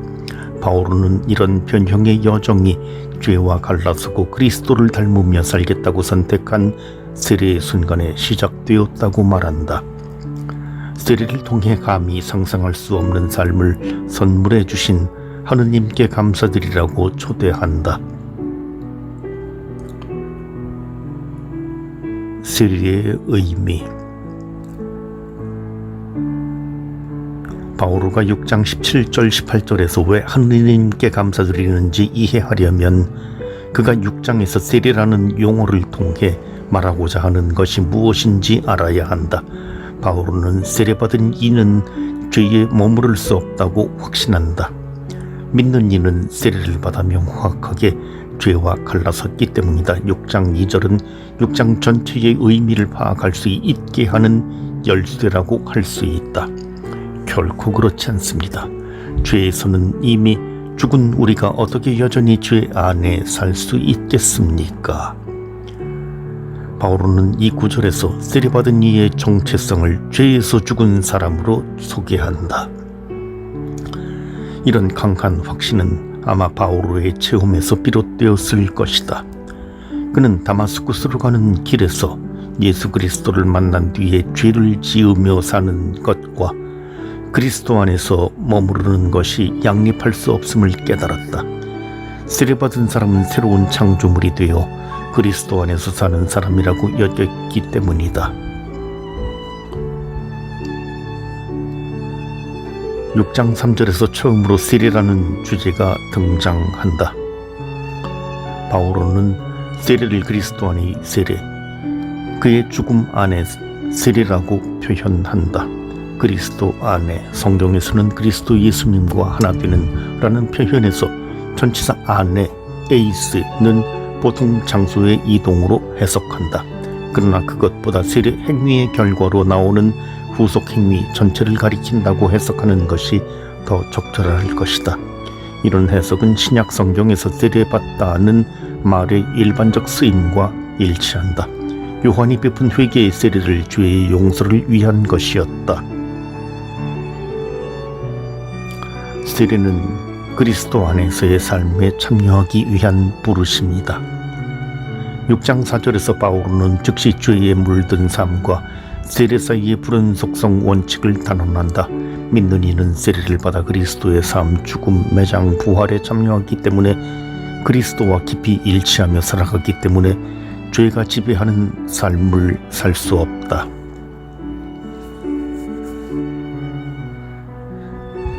바오로는 이런 변형의 여정이 죄와 갈라서고 그리스도를 닮으며 살겠다고 선택한 세례의 순간에 시작되었다고 말한다. 세례를 통해 감히 상상할 수 없는 삶을 선물해 주신 하느님께 감사드리라고 초대한다. 세례의 의미. 바오로가 6장 17절 18절에서 왜 하느님께 감사드리는지 이해하려면 그가 6장에서 세례라는 용어를 통해 말하고자 하는 것이 무엇인지 알아야 한다. 바오로는 세례받은 이는 죄에 머무를 수 없다고 확신한다. 믿는 이는 세례를 받아 명확하게 죄와 갈라섰기 때문이다. 6장 2절은 6장 전체의 의미를 파악할 수 있게 하는 열쇠라고 할 수 있다. 결코 그렇지 않습니다. 죄에서는 이미 죽은 우리가 어떻게 여전히 죄 안에 살 수 있겠습니까? 바오로는 이 구절에서 세례받은 이의 정체성을 죄에서 죽은 사람으로 소개한다. 이런 강한 확신은 아마 바오로의 체험에서 비롯되었을 것이다. 그는 다마스쿠스로 가는 길에서 예수 그리스도를 만난 뒤에 죄를 지으며 사는 것과 그리스도 안에서 머무르는 것이 양립할 수 없음을 깨달았다. 세례받은 사람은 새로운 창조물이 되어 그리스도 안에서 사는 사람이라고 여겼기 때문이다. 6장 3절에서 처음으로 세례라는 주제가 등장한다. 바오로는 세례를 그리스도 안의 세례, 그의 죽음 안에 세례라고 표현한다. 그리스도 안에, 성경에서는 그리스도 예수님과 하나 되는 라는 표현에서 전치사 안에, 에이스는 보통 장소의 이동으로 해석한다. 그러나 그것보다 세례 행위의 결과로 나오는 후속 행위 전체를 가리킨다고 해석하는 것이 더 적절할 것이다. 이런 해석은 신약 성경에서 세례받다는 말의 일반적 쓰임과 일치한다. 요한이 베푼 회개의 세례를 죄의 용서를 위한 것이었다. 세례는 그리스도 안에서의 삶에 참여하기 위한 부르심이다. 6장 4절에서 바오로는 즉시 죄에 물든 삶과 세례 사이의 불연속성 원칙을 단언한다. 믿는 이는 세례를 받아 그리스도의 삶, 죽음, 매장, 부활에 참여하기 때문에 그리스도와 깊이 일치하며 살아가기 때문에 죄가 지배하는 삶을 살 수 없다.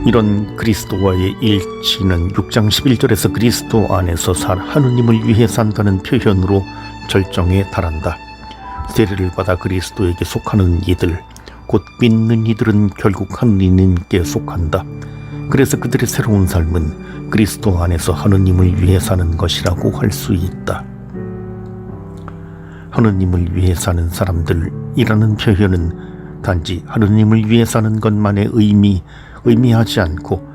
이런 그리스도와의 일치는 6장 11절에서 그리스도 안에서 하느님을 위해 산다는 표현으로 절정에 달한다. 세례를 받아 그리스도에게 속하는 이들, 곧 믿는 이들은 결국 하느님께 속한다. 그래서 그들의 새로운 삶은 그리스도 안에서 하느님을 위해 사는 것이라고 할 수 있다. 하느님을 위해 사는 사람들이라는 표현은 단지 하느님을 위해 사는 것만의 의미하지 않고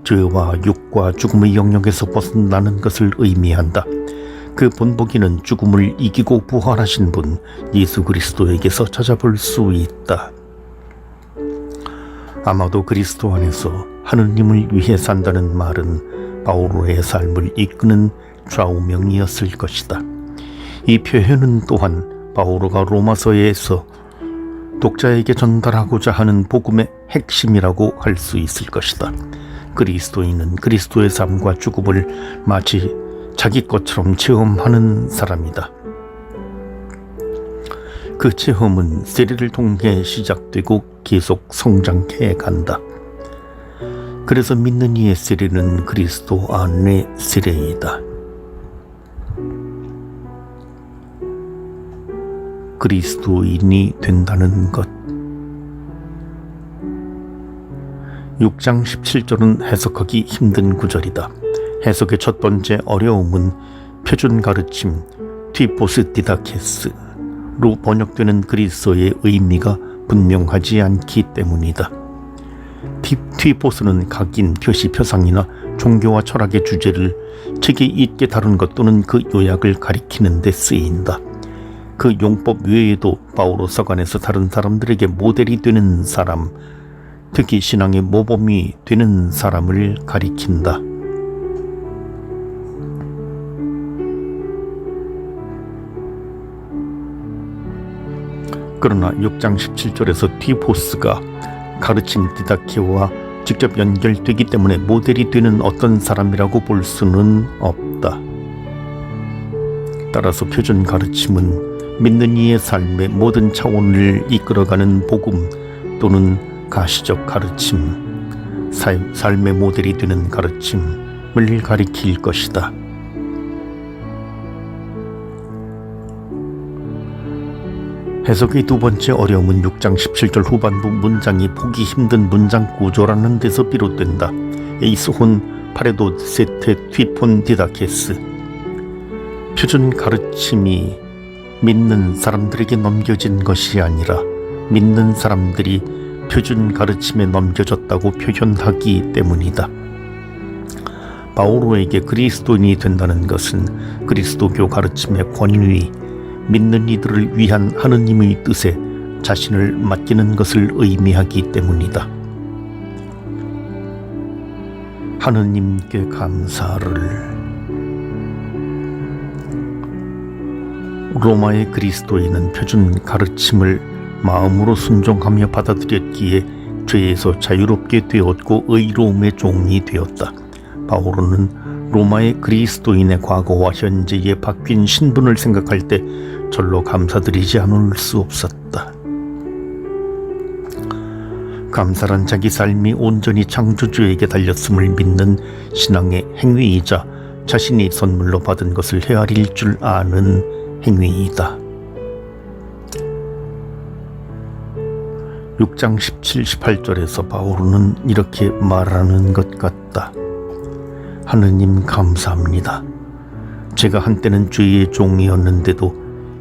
죄와 육과 죽음의 영역에서 벗어나는 것을 의미한다. 그 본보기는 죽음을 이기고 부활하신 분 예수 그리스도에게서 찾아볼 수 있다. 아마도 그리스도 안에서 하느님을 위해 산다는 말은 바오로의 삶을 이끄는 좌우명이었을 것이다. 이 표현은 또한 바오로가 로마서에서 독자에게 전달하고자 하는 복음의 핵심이라고 할 수 있을 것이다. 그리스도인은 그리스도의 삶과 죽음을 마치 자기 것처럼 체험하는 사람이다. 그 체험은 세례를 통해 시작되고 계속 성장해 간다. 그래서 믿는 이의 세례는 그리스도 안의 세례이다. 그리스도인이 된다는 것. 6장 17절은 해석하기 힘든 구절이다. 해석의 첫 번째 어려움은 표준 가르침 튀포스 디다케스로 번역되는 그리스어의 의미가 분명하지 않기 때문이다. 튀포스는 각인, 표시, 표상이나 종교와 철학의 주제를 책에 있게 다룬 것 또는 그 요약을 가리키는 데 쓰인다. 그 용법 외에도 바오로 서간에서 다른 사람들에게 모델이 되는 사람, 특히 신앙의 모범이 되는 사람을 가리킨다. 그러나 6장 17절에서 튀포스가 가르침 디다케와 직접 연결되기 때문에 모델이 되는 어떤 사람이라고 볼 수는 없다. 따라서 표준 가르침은 믿는 이의 삶의 모든 차원을 이끌어가는 복음 또는 가시적 가르침, 삶의 모델이 되는 가르침을 가리킬 것이다. 해석의 두 번째 어려움은 6장 17절 후반부 문장이 보기 힘든 문장 구조라는 데서 비롯된다. 에이스혼 파레도 세테 튀폰 디다케스. 표준 가르침이 믿는 사람들에게 넘겨진 것이 아니라 믿는 사람들이 표준 가르침에 넘겨졌다고 표현하기 때문이다. 바오로에게 그리스도인이 된다는 것은 그리스도교 가르침의 권위, 믿는 이들을 위한 하느님의 뜻에 자신을 맡기는 것을 의미하기 때문이다. 하느님께 감사를. 로마의 그리스도인은 표준 가르침을 마음으로 순종하며 받아들였기에 죄에서 자유롭게 되었고 의로움의 종이 되었다. 바오로는 로마의 그리스도인의 과거와 현재의 바뀐 신분을 생각할 때 절로 감사드리지 않을 수 없었다. 감사란 자기 삶이 온전히 창조주에게 달렸음을 믿는 신앙의 행위이자 자신이 선물로 받은 것을 헤아릴 줄 아는 행위이다. 6장 17, 18절에서 바오로는 이렇게 말하는 것 같다. 하느님 감사합니다. 제가 한때는 죄의 종이었는데도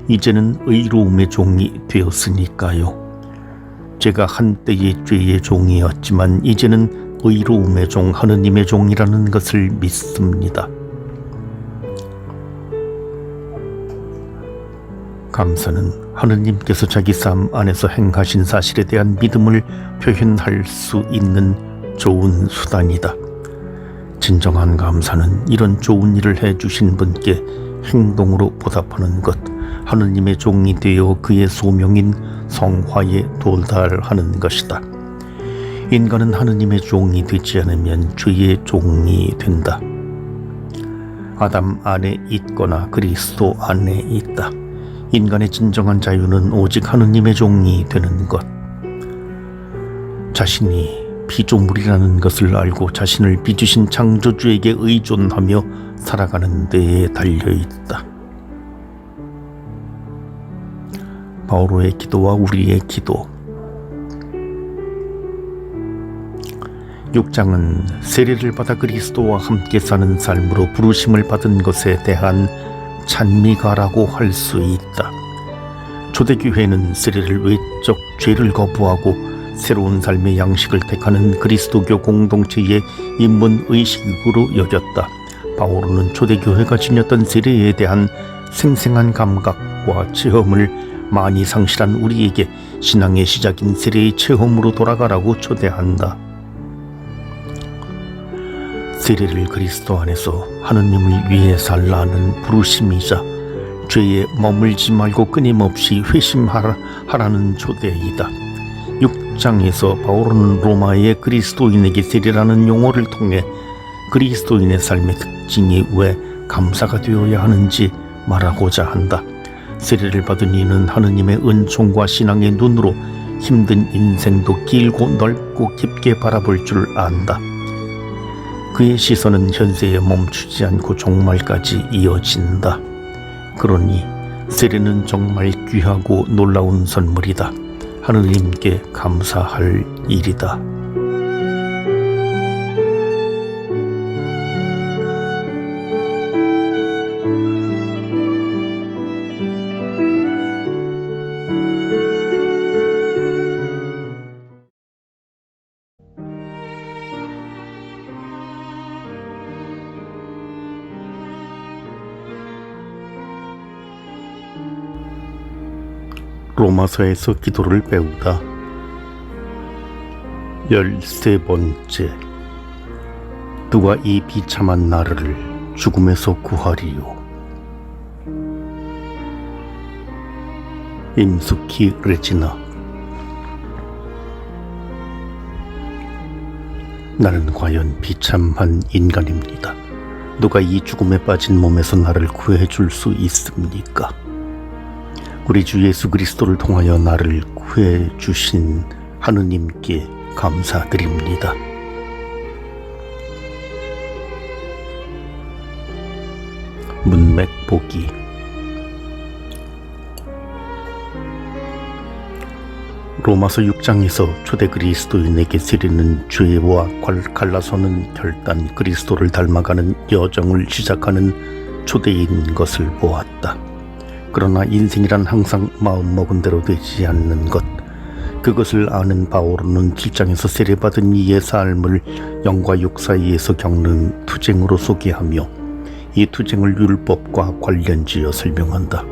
이제는 의로움의 종이 되었으니까요. 제가 한때의 죄의 종이었지만 이제는 의로움의 종, 하느님의 종이라는 것을 믿습니다. 감사는 하느님께서 자기 삶 안에서 행하신 사실에 대한 믿음을 표현할 수 있는 좋은 수단이다. 진정한 감사는 이런 좋은 일을 해주신 분께 행동으로 보답하는 것, 하느님의 종이 되어 그의 소명인 성화에 도달하는 것이다. 인간은 하느님의 종이 되지 않으면 죄의 종이 된다. 아담 안에 있거나 그리스도 안에 있다. 인간의 진정한 자유는 오직 하느님의 종이 되는 것. 자신이 피조물이라는 것을 알고 자신을 빚으신 창조주에게 의존하며 살아가는 데에 달려있다. 바오로의 기도와 우리의 기도. 6장은 세례를 받아 그리스도와 함께 사는 삶으로 부르심을 받은 것에 대한 찬미가라고 할 수 있다. 초대교회는 세례를 외적 죄를 거부하고 새로운 삶의 양식을 택하는 그리스도교 공동체의 인문의식으로 여겼다. 바오로는 초대교회가 지녔던 세례에 대한 생생한 감각과 체험을 많이 상실한 우리에게 신앙의 시작인 세례의 체험으로 돌아가라고 초대한다. 세례를 그리스도 안에서 하느님을 위해 살라는 부르심이자 죄에 머물지 말고 끊임없이 회심하라는 초대이다. 6장에서 바오로는 로마의 그리스도인에게 세례라는 용어를 통해 그리스도인의 삶의 특징이 왜 감사가 되어야 하는지 말하고자 한다. 세례를 받은 이는 하느님의 은총과 신앙의 눈으로 힘든 인생도 길고 넓고 깊게 바라볼 줄 안다. 그의 시선은 현세에 멈추지 않고 종말까지 이어진다. 그러니 세례는 정말 귀하고 놀라운 선물이다. 하느님께 감사할 일이다. 로마서에서 기도를 배우다. 13번째. 누가 이 비참한 나를 죽음에서 구하리요. 임숙희 레지나. 나는 과연 비참한 인간입니다. 누가 이 죽음에 빠진 몸에서 나를 구해줄 수 있습니까? 우리 주 예수 그리스도를 통하여 나를 구해주신 하느님께 감사드립니다. 문맥 보기. 로마서 6장에서 초대 그리스도인에게 세리는 죄와 갈라서는 결단 그리스도를 닮아가는 여정을 시작하는 초대인 것을 보았다. 그러나 인생이란 항상 마음먹은 대로 되지 않는 것, 그것을 아는 바오로는 7장에서 세례받은 이의 삶을 영과 육 사이에서 겪는 투쟁으로 소개하며 이 투쟁을 율법과 관련지어 설명한다.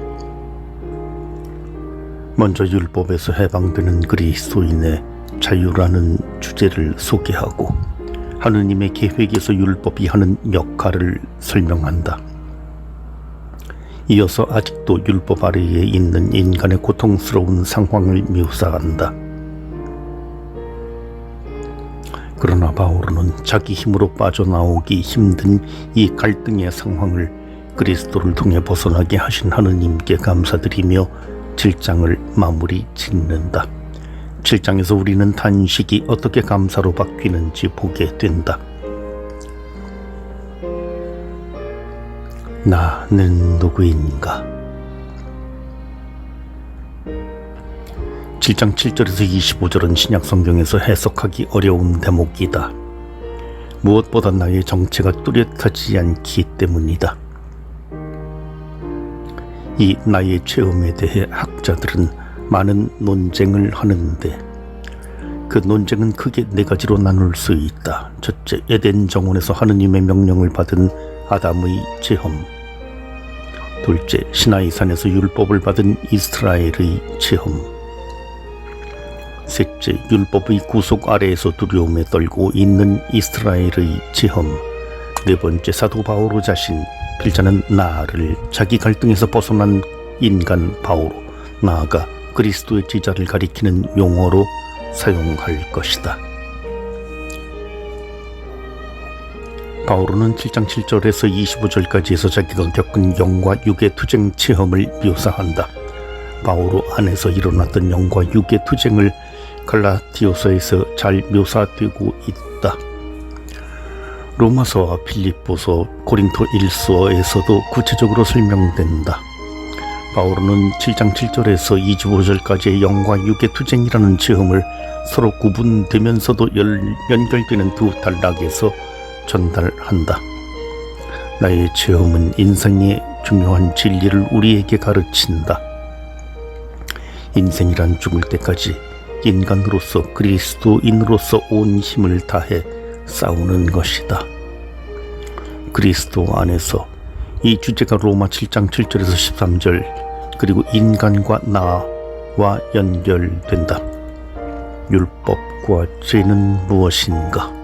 먼저 율법에서 해방되는 그리스도인의 자유라는 주제를 소개하고 하느님의 계획에서 율법이 하는 역할을 설명한다. 이어서 아직도 율법 아래에 있는 인간의 고통스러운 상황을 묘사한다. 그러나 바오로는 자기 힘으로 빠져나오기 힘든 이 갈등의 상황을 그리스도를 통해 벗어나게 하신 하느님께 감사드리며 7장을 마무리 짓는다. 7장에서 우리는 탄식이 어떻게 감사로 바뀌는지 보게 된다. 나는 누구인가? 7장 7절에서 25절은 신약 성경에서 해석하기 어려운 대목이다. 무엇보다 나의 정체가 뚜렷하지 않기 때문이다. 이 나의 체험에 대해 학자들은 많은 논쟁을 하는데 그 논쟁은 크게 네 가지로 나눌 수 있다. 첫째, 에덴 정원에서 하느님의 명령을 받은 아담의 체험. 둘째, 시나이산에서 율법을 받은 이스라엘의 체험. 셋째, 율법의 구속 아래에서 두려움에 떨고 있는 이스라엘의 체험. 네 번째, 사도 바오로 자신, 필자는 나를 자기 갈등에서 벗어난 인간 바오로, 나아가 그리스도의 제자를 가리키는 용어로 사용할 것이다. 바오로는 7장 7절에서 25절까지에서 자기가 겪은 영과 육의 투쟁 체험을 묘사한다. 바오로 안에서 일어났던 영과 육의 투쟁을 갈라디아서에서 잘 묘사되고 있다. 로마서와 빌립보서, 고린토 1서에서도 구체적으로 설명된다. 바오로는 7장 7절에서 25절까지의 영과 육의 투쟁이라는 체험을 서로 구분되면서도 연결되는 두 단락에서 전달한다. 나의 체험은 인생의 중요한 진리를 우리에게 가르친다. 인생이란 죽을 때까지 인간으로서 그리스도인으로서 온 힘을 다해 싸우는 것이다. 그리스도 안에서 이 주제가 로마 7장 7절에서 13절 그리고 인간과 나와 연결된다. 율법과 죄는 무엇인가?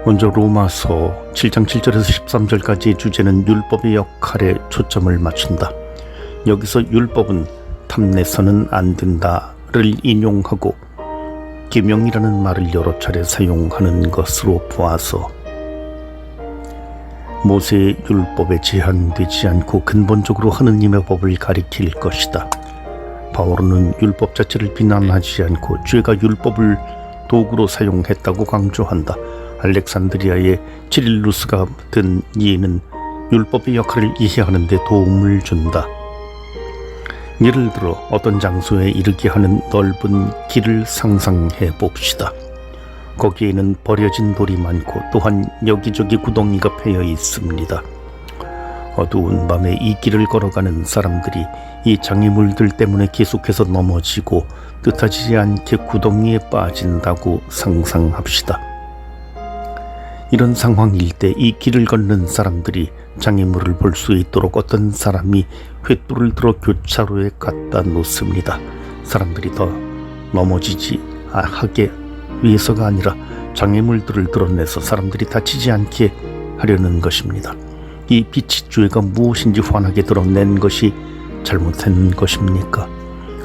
먼저 로마서 7장 7절에서 13절까지의 주제는 율법의 역할에 초점을 맞춘다. 여기서 율법은 탐내서는 안 된다를 인용하고 계명이라는 말을 여러 차례 사용하는 것으로 보아서 모세의 율법에 제한되지 않고 근본적으로 하느님의 법을 가리킬 것이다. 바오로는 율법 자체를 비난하지 않고 죄가 율법을 도구로 사용했다고 강조한다. 알렉산드리아의 치릴루스가 든 이해는 율법의 역할을 이해하는 데 도움을 준다. 예를 들어 어떤 장소에 이르게 하는 넓은 길을 상상해 봅시다. 거기에는 버려진 돌이 많고 또한 여기저기 구덩이가 패여 있습니다. 어두운 밤에 이 길을 걸어가는 사람들이 이 장애물들 때문에 계속해서 넘어지고 뜻하지 않게 구덩이에 빠진다고 상상합시다. 이런 상황일 때 이 길을 걷는 사람들이 장애물을 볼 수 있도록 어떤 사람이 횃불을 들어 교차로에 갖다 놓습니다. 사람들이 더 넘어지지 하게 위해서가 아니라 장애물들을 드러내서 사람들이 다치지 않게 하려는 것입니다. 이 빛이 죄가 무엇인지 환하게 드러낸 것이 잘못된 것입니까?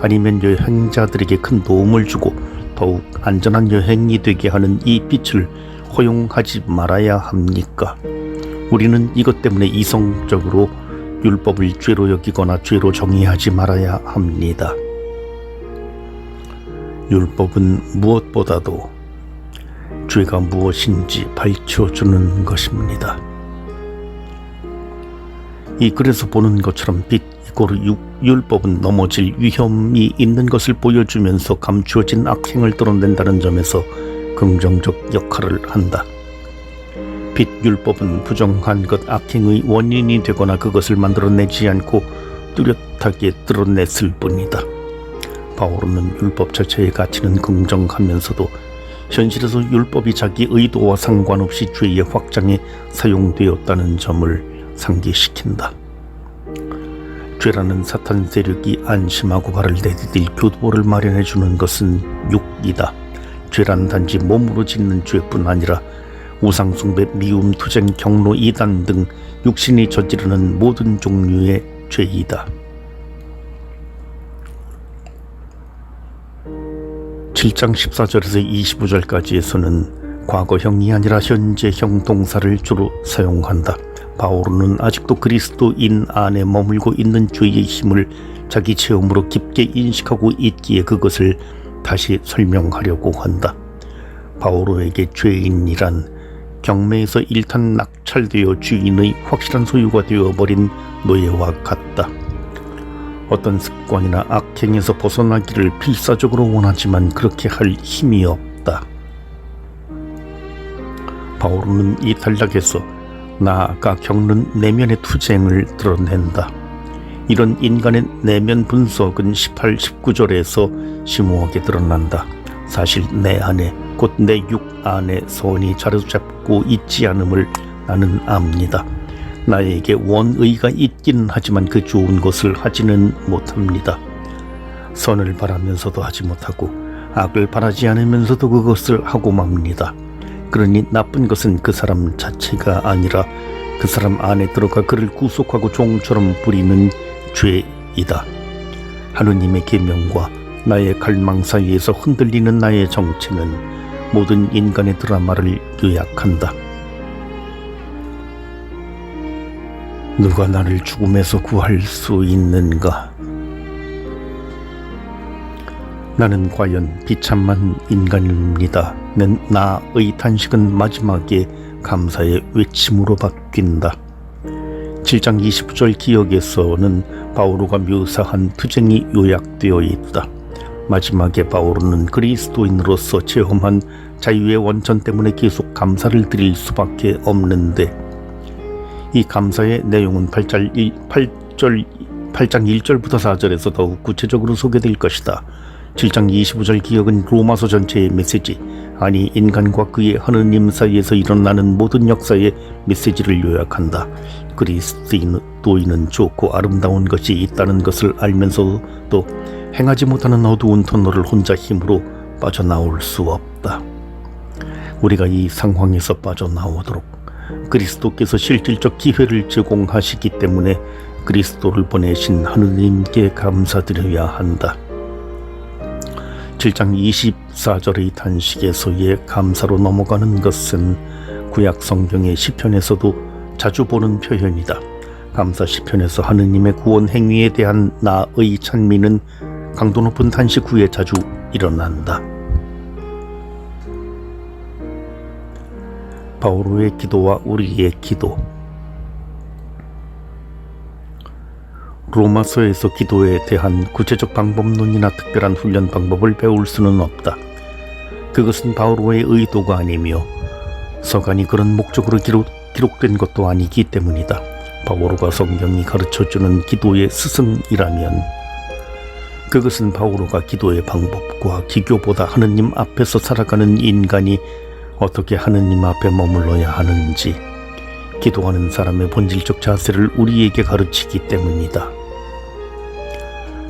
아니면 여행자들에게 큰 도움을 주고 더욱 안전한 여행이 되게 하는 이 빛을 허용하지 말아야 합니까? 우리는 이것 때문에 이성적으로 율법을 죄로 여기거나 죄로 정의하지 말아야 합니다. 율법은 무엇보다도 죄가 무엇인지 밝혀주는 것입니다. 그래서 보는 것처럼 빛 율법은 넘어질 위험이 있는 것을 보여주면서 감추어진 악행을 드러낸다는 점에서 긍정적 역할을 한다. 빛 율법은 부정한 것 악행의 원인이 되거나 그것을 만들어내지 않고 뚜렷하게 드러냈을 뿐이다. 바오로는 율법 자체의 가치는 긍정하면서도 현실에서 율법이 자기 의도와 상관없이 죄의 확장에 사용되었다는 점을 상기시킨다. 죄라는 사탄 세력이 안심하고 발을 내디딜 교도보를 마련해 주는 것은 육이다. 죄란 단지 몸으로 짓는 죄뿐 아니라 우상숭배, 미움, 투쟁, 경로, 이단 등 육신이 저지르는 모든 종류의 죄이다. 7장 14절에서 25절까지에서는 과거형이 아니라 현재형 동사를 주로 사용한다. 바오로는 아직도 그리스도인 안에 머물고 있는 죄의 힘을 자기 체험으로 깊게 인식하고 있기에 그것을 다시 설명하려고 한다. 바오로에게 죄인이란 경매에서 일탄 낙찰되어 주인의 확실한 소유가 되어버린 노예와 같다. 어떤 습관이나 악행에서 벗어나기를 필사적으로 원하지만 그렇게 할 힘이 없다. 바오로는 이 단락에서 나아가 겪는 내면의 투쟁을 드러낸다. 이런 인간의 내면 분석은 18, 19절에서 심오하게 드러난다. 사실 내 안에 곧 내 육 안에 선이 자리잡고 있지 않음을 나는 압니다. 나에게 원의가 있긴 하지만 그 좋은 것을 하지는 못합니다. 선을 바라면서도 하지 못하고 악을 바라지 않으면서도 그것을 하고 맙니다. 그러니 나쁜 것은 그 사람 자체가 아니라 그 사람 안에 들어가 그를 구속하고 종처럼 부리는 죄이다. 하느님의 계명과 나의 갈망 사이에서 흔들리는 나의 정체는 모든 인간의 드라마를 요약한다. 누가 나를 죽음에서 구할 수 있는가? 나는 과연 비참한 인간입니다. 나의 탄식은 마지막에 감사의 외침으로 바뀐다. 7장 29절 기억에서는 바오로가 묘사한 투쟁이 요약되어 있다. 마지막에 바오로는 그리스도인으로서 체험한 자유의 원천 때문에 계속 감사를 드릴 수밖에 없는데 이 감사의 내용은 8장 1절부터 4절에서 더욱 구체적으로 소개될 것이다. 7장 25절 기억은 로마서 전체의 메시지, 아니 인간과 그의 하느님 사이에서 일어나는 모든 역사의 메시지를 요약한다. 그리스도인은 좋고 아름다운 것이 있다는 것을 알면서도 행하지 못하는 어두운 터널을 혼자 힘으로 빠져나올 수 없다. 우리가 이 상황에서 빠져나오도록 그리스도께서 실질적 기회를 제공하시기 때문에 그리스도를 보내신 하느님께 감사드려야 한다. 7장 24절의 단식에서의 감사로 넘어가는 것은 구약 성경의 시편에서도 자주 보는 표현이다. 감사 시편에서 하느님의 구원 행위에 대한 나의 찬미는 강도 높은 단식 후에 자주 일어난다. 바오로의 기도와 우리의 기도. 로마서에서 기도에 대한 구체적 방법론이나 특별한 훈련 방법을 배울 수는 없다. 그것은 바오로의 의도가 아니며 서간이 그런 목적으로 기록된 것도 아니기 때문이다. 바오로가 성경이 가르쳐주는 기도의 스승이라면 그것은 바오로가 기도의 방법과 기교보다 하느님 앞에서 살아가는 인간이 어떻게 하느님 앞에 머물러야 하는지, 기도하는 사람의 본질적 자세를 우리에게 가르치기 때문이다.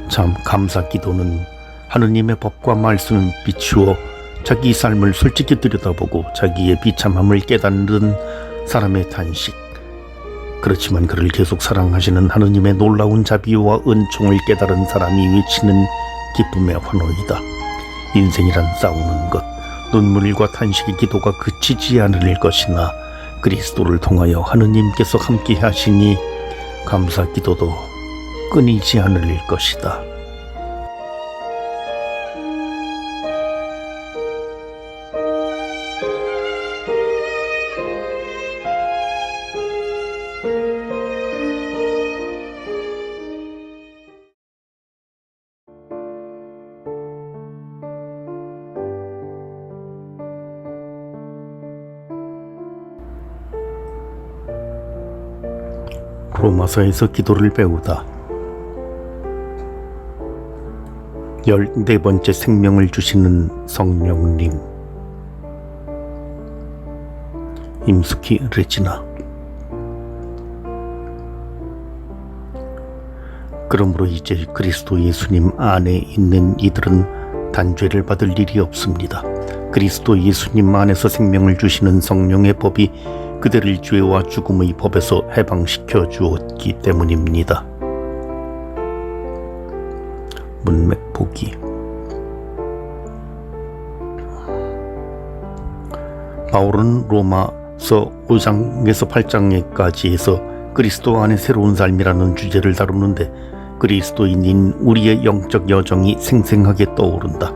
참 감사 기도는 하느님의 법과 말씀을 비추어 자기 삶을 솔직히 들여다보고 자기의 비참함을 깨닫는 사람의 탄식. 그렇지만 그를 계속 사랑하시는 하느님의 놀라운 자비와 은총을 깨달은 사람이 외치는 기쁨의 환호이다. 인생이란 싸우는 것, 눈물과 탄식의 기도가 그치지 않을 것이나 그리스도를 통하여 하느님께서 함께 하시니 감사 기도도 끊이지 않을 것이다. 로마서에서 기도를 배우다. 14번째 생명을 주시는 성령님. 임숙희 레지나. 그러므로 이제 그리스도 예수님 안에 있는 이들은 단죄를 받을 일이 없습니다. 그리스도 예수님 안에서 생명을 주시는 성령의 법이 그들을 죄와 죽음의 법에서 해방시켜 주었기 때문입니다. 문맥 보기. 바울은 로마서 5장에서 8장까지 해서 그리스도 안에 새로운 삶이라는 주제를 다루는데 그리스도인인 우리의 영적 여정이 생생하게 떠오른다.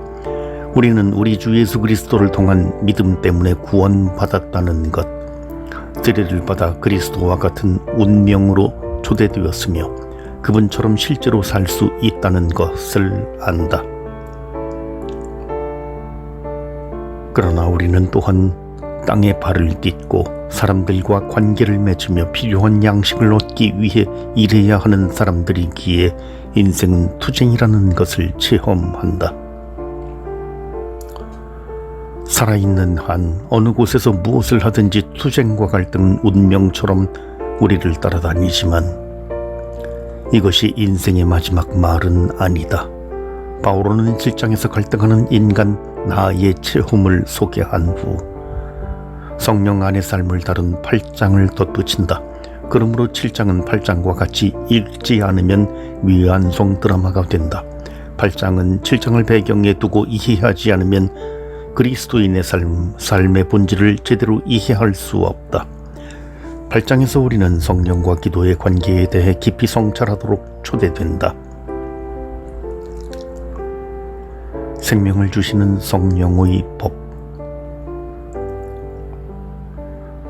우리는 우리 주 예수 그리스도를 통한 믿음 때문에 구원받았다는 것, 세례를 받아 그리스도와 같은 운명으로 초대되었으며 그분처럼 실제로 살 수 있다는 것을 안다. 그러나 우리는 또한 땅에 발을 딛고 사람들과 관계를 맺으며 필요한 양식을 얻기 위해 일해야 하는 사람들이기에 인생은 투쟁이라는 것을 체험한다. 살아있는 한 어느 곳에서 무엇을 하든지 투쟁과 갈등은 운명처럼 우리를 따라다니지만 이것이 인생의 마지막 말은 아니다. 바울은 7장에서 갈등하는 인간 나의 체험을 소개한 후 성령 안의 삶을 다룬 8장을 덧붙인다. 그러므로 7장은 8장과 같이 읽지 않으면 미완성 드라마가 된다. 8장은 7장을 배경에 두고 이해하지 않으면 그리스도인의 삶의 본질을 제대로 이해할 수 없다. 8장에서 우리는 성령과 기도의 관계에 대해 깊이 성찰하도록 초대된다. 생명을 주시는 성령의 법.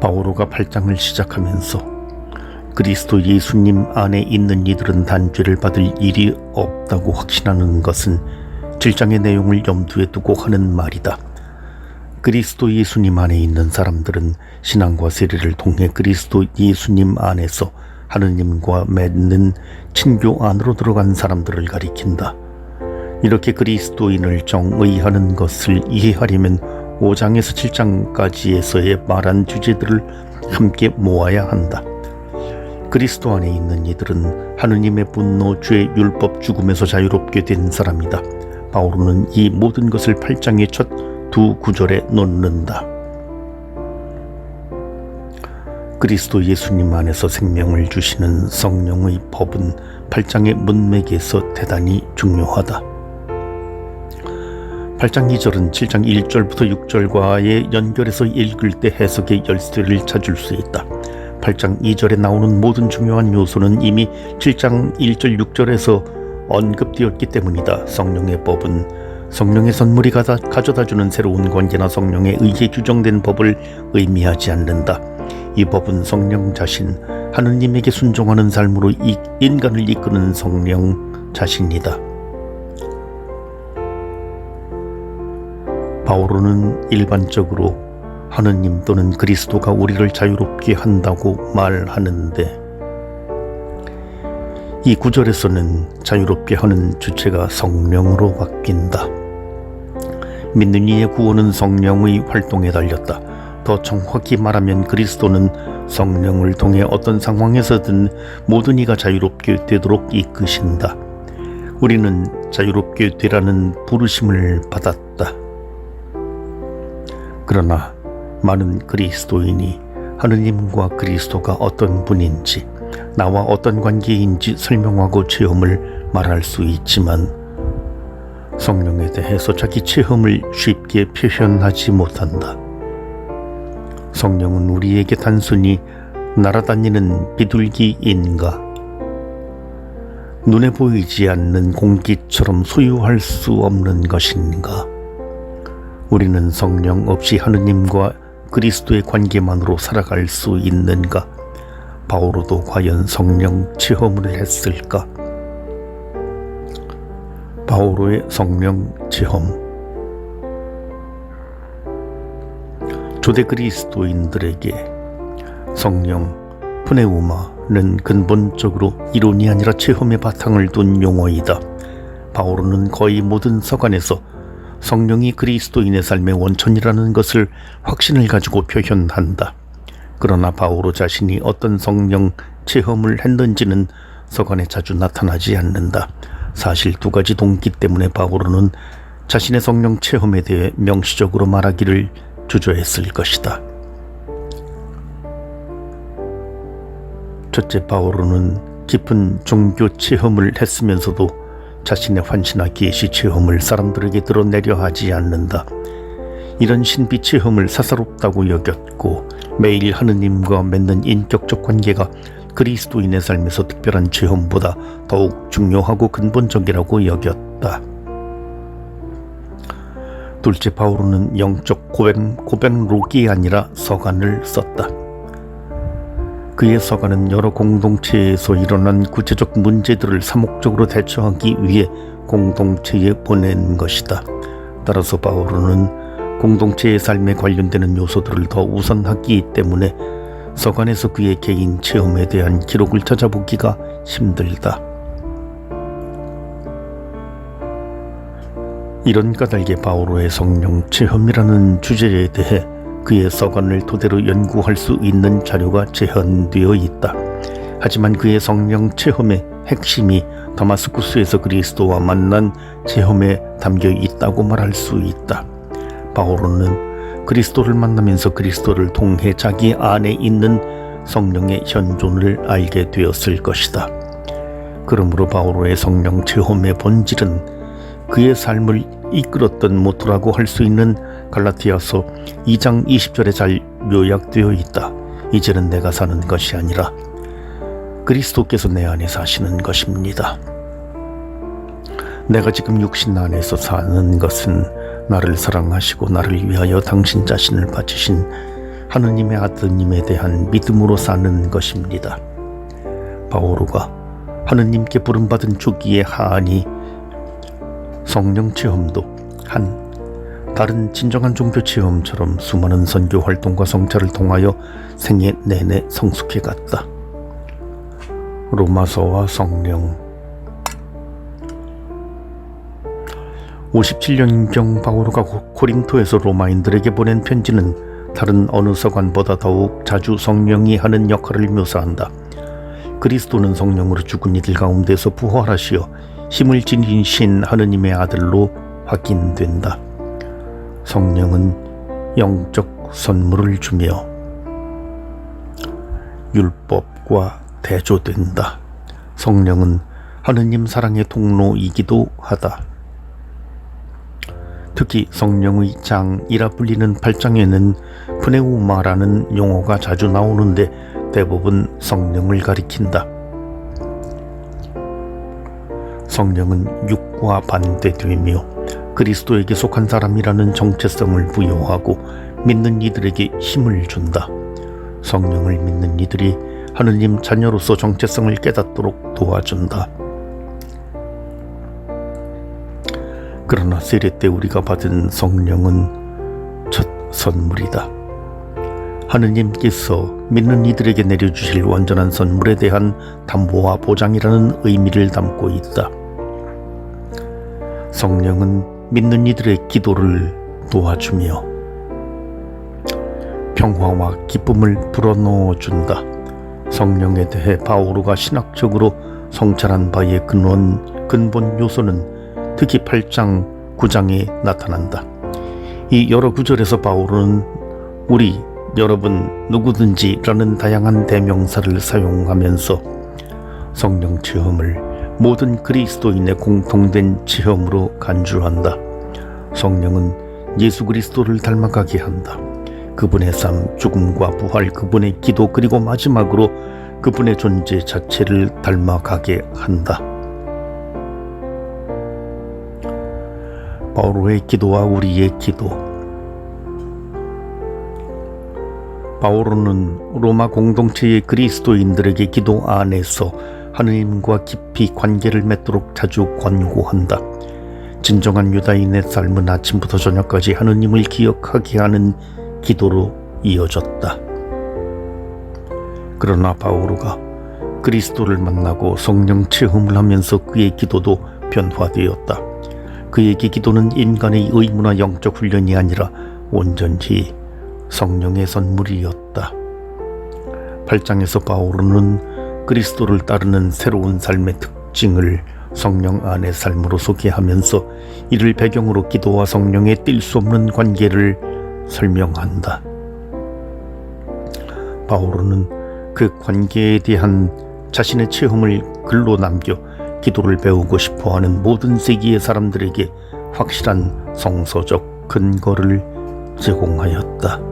바오로가 8장을 시작하면서 그리스도 예수님 안에 있는 이들은 단죄를 받을 일이 없다고 확신하는 것은 7장의 내용을 염두에 두고 하는 말이다. 그리스도 예수님 안에 있는 사람들은 신앙과 세례를 통해 그리스도 예수님 안에서 하느님과 맺는 친교 안으로 들어간 사람들을 가리킨다. 이렇게 그리스도인을 정의하는 것을 이해하려면 5장에서 7장까지에서의 말한 주제들을 함께 모아야 한다. 그리스도 안에 있는 이들은 하느님의 분노, 죄, 율법, 죽음에서 자유롭게 된 사람이다. 바오로는 이 모든 것을 8장의 첫 두 구절에 놓는다. 그리스도 예수님 안에서 생명을 주시는 성령의 법은 8장의 문맥에서 대단히 중요하다. 8장 2절은 7장 1절부터 6절과의 연결해서 읽을 때 해석의 열쇠를 찾을 수 있다. 8장 2절에 나오는 모든 중요한 요소는 이미 7장 1절 6절에서 언급되었기 때문이다. 성령의 법은 성령의 선물이 가져다주는 새로운 관계나 성령에 의해 규정된 법을 의미하지 않는다. 이 법은 성령 자신, 하느님에게 순종하는 삶으로 인간을 이끄는 성령 자신이다. 바오로는 일반적으로 하느님 또는 그리스도가 우리를 자유롭게 한다고 말하는데 이 구절에서는 자유롭게 하는 주체가 성령으로 바뀐다. 믿는 이의 구원은 성령의 활동에 달렸다. 더 정확히 말하면 그리스도는 성령을 통해 어떤 상황에서든 모든 이가 자유롭게 되도록 이끄신다. 우리는 자유롭게 되라는 부르심을 받았다. 그러나 많은 그리스도인이 하느님과 그리스도가 어떤 분인지, 나와 어떤 관계인지 설명하고 체험을 말할 수 있지만 성령에 대해서 자기 체험을 쉽게 표현하지 못한다. 성령은 우리에게 단순히 날아다니는 비둘기인가, 눈에 보이지 않는 공기처럼 소유할 수 없는 것인가? 우리는 성령 없이 하느님과 그리스도의 관계만으로 살아갈 수 있는가? 바오로도 과연 성령 체험을 했을까? 바오로의 성령 체험. 초대 그리스도인들에게 성령, 푸네우마는 근본적으로 이론이 아니라 체험의 바탕을 둔 용어이다. 바오로는 거의 모든 서간에서 성령이 그리스도인의 삶의 원천이라는 것을 확신을 가지고 표현한다. 그러나 바오로 자신이 어떤 성령 체험을 했는지는 서간에 자주 나타나지 않는다. 사실 두 가지 동기 때문에 바오로는 자신의 성령 체험에 대해 명시적으로 말하기를 주저했을 것이다. 첫째, 바오로는 깊은 종교 체험을 했으면서도 자신의 환시나 계시 체험을 사람들에게 드러내려 하지 않는다. 이런 신비 체험을 사사롭다고 여겼고 매일 하느님과 맺는 인격적 관계가 그리스도인의 삶에서 특별한 체험보다 더욱 중요하고 근본적이라고 여겼다. 둘째, 바오로는 영적 고백록이 아니라 서간을 썼다. 그의 서간은 여러 공동체에서 일어난 구체적 문제들을 사목적으로 대처하기 위해 공동체에 보낸 것이다. 따라서 바오로는 공동체의 삶에 관련되는 요소들을 더 우선하기 때문에 서간에서 그의 개인 체험에 대한 기록을 찾아보기가 힘들다. 이런 까닭에 바오로의 성령 체험이라는 주제에 대해 그의 서간을 토대로 연구할 수 있는 자료가 제한되어 있다. 하지만 그의 성령 체험의 핵심이 다마스쿠스에서 그리스도와 만난 체험에 담겨 있다고 말할 수 있다. 바오로는 그리스도를 만나면서 그리스도를 통해 자기 안에 있는 성령의 현존을 알게 되었을 것이다. 그러므로 바오로의 성령 체험의 본질은 그의 삶을 이끌었던 모토라고 할 수 있는 갈라디아서 2장 20절에 잘 요약되어 있다. 이제는 내가 사는 것이 아니라 그리스도께서 내 안에 사시는 것입니다. 내가 지금 육신 안에서 사는 것은 나를 사랑하시고 나를 위하여 당신 자신을 바치신 하느님의 아드님에 대한 믿음으로 사는 것입니다. 바오로가 하느님께 부름받은 초기의 하안이 성령 체험도 다른 진정한 종교 체험처럼 수많은 선교 활동과 성찰을 통하여 생애 내내 성숙해 갔다. 로마서와 성령. 57년경 바오로가 고린토에서 로마인들에게 보낸 편지는 다른 어느 서간보다 더욱 자주 성령이 하는 역할을 묘사한다. 그리스도는 성령으로 죽은 이들 가운데서 부활하시어 힘을 지니신 하느님의 아들로 확인된다. 성령은 영적 선물을 주며 율법과 대조된다. 성령은 하느님 사랑의 통로이기도 하다. 특히 성령의 장이라 불리는 8장에는 푸네우마라는 용어가 자주 나오는데 대부분 성령을 가리킨다. 성령은 육과 반대되며 그리스도에게 속한 사람이라는 정체성을 부여하고 믿는 이들에게 힘을 준다. 성령을 믿는 이들이 하느님 자녀로서 정체성을 깨닫도록 도와준다. 그러나 세례 때 우리가 받은 성령은 첫 선물이다. 하느님께서 믿는 이들에게 내려주실 완전한 선물에 대한 담보와 보장이라는 의미를 담고 있다. 성령은 믿는 이들의 기도를 도와주며 평화와 기쁨을 불어넣어준다. 성령에 대해 바오로가 신학적으로 성찰한 바의 근본 요소는 특히 8장, 9장에 나타난다. 이 여러 구절에서 바오로는 우리, 여러분, 누구든지 라는 다양한 대명사를 사용하면서 성령 체험을 모든 그리스도인의 공통된 체험으로 간주한다. 성령은 예수 그리스도를 닮아가게 한다. 그분의 삶, 죽음과 부활, 그분의 기도, 그리고 마지막으로 그분의 존재 자체를 닮아가게 한다. 바오로의 기도와 우리의 기도. 바오로는 로마 공동체의 그리스도인들에게 기도 안에서 하느님과 깊이 관계를 맺도록 자주 권고한다. 진정한 유다인의 삶은 아침부터 저녁까지 하느님을 기억하게 하는 기도로 이어졌다. 그러나 바오로가 그리스도를 만나고 성령 체험을 하면서 그의 기도도 변화되었다. 그에게 기도는 인간의 의무나 영적 훈련이 아니라 온전히 성령의 선물이었다. 8장에서 바오로는 그리스도를 따르는 새로운 삶의 특징을 성령 안의 삶으로 소개하면서 이를 배경으로 기도와 성령의 뗄 수 없는 관계를 설명한다. 바오로는 그 관계에 대한 자신의 체험을 글로 남겨 기도를 배우고 싶어하는 모든 세계의 사람들에게 확실한 성서적 근거를 제공하였다.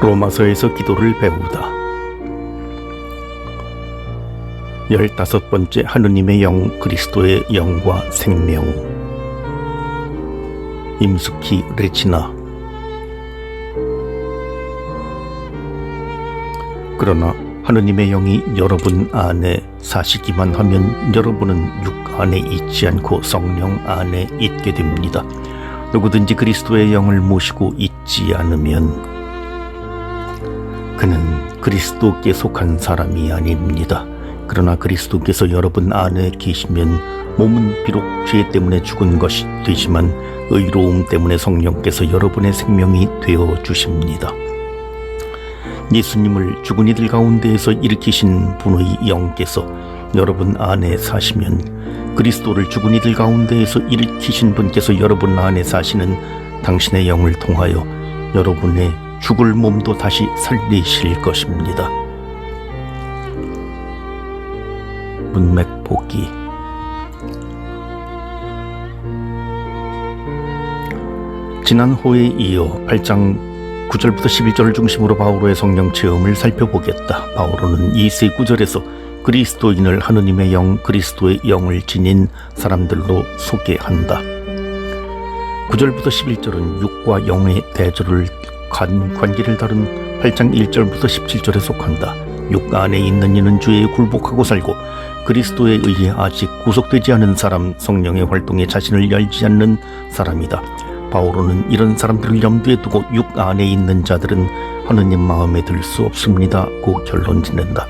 로마서에서 기도를 배우다. 15번째 하느님의 영, 그리스도의 영과 생명. 임숙희 레치나. 그러나 하느님의 영이 여러분 안에 사시기만 하면 여러분은 육 안에 있지 않고 성령 안에 있게 됩니다. 누구든지 그리스도의 영을 모시고 있지 않으면 그는 그리스도께 속한 사람이 아닙니다. 그러나 그리스도께서 여러분 안에 계시면 몸은 비록 죄 때문에 죽은 것이 되지만 의로움 때문에 성령께서 여러분의 생명이 되어 주십니다. 예수님을 죽은 이들 가운데에서 일으키신 분의 영께서 여러분 안에 사시면 그리스도를 죽은 이들 가운데에서 일으키신 분께서 여러분 안에 사시는 당신의 영을 통하여 여러분의 죽을 몸도 다시 살리실 것입니다. 문맥 보기. 지난 호에 이어 8장 9절부터 11절을 중심으로 바오로의 성령 체험을 살펴보겠다. 바오로는 2세 9절에서 그리스도인을 하느님의 영, 그리스도의 영을 지닌 사람들로 소개한다. 9절부터 11절은 육과 영의 대조를 관계를 다룬 8장 1절부터 17절에 속한다. 육 안에 있는 이는 죄에 굴복하고 살고 그리스도에 의해 아직 구속되지 않은 사람, 성령의 활동에 자신을 열지 않는 사람이다. 바오로는 이런 사람들을 염두에 두고 육 안에 있는 자들은 하느님 마음에 들 수 없습니다고 결론 짓는다.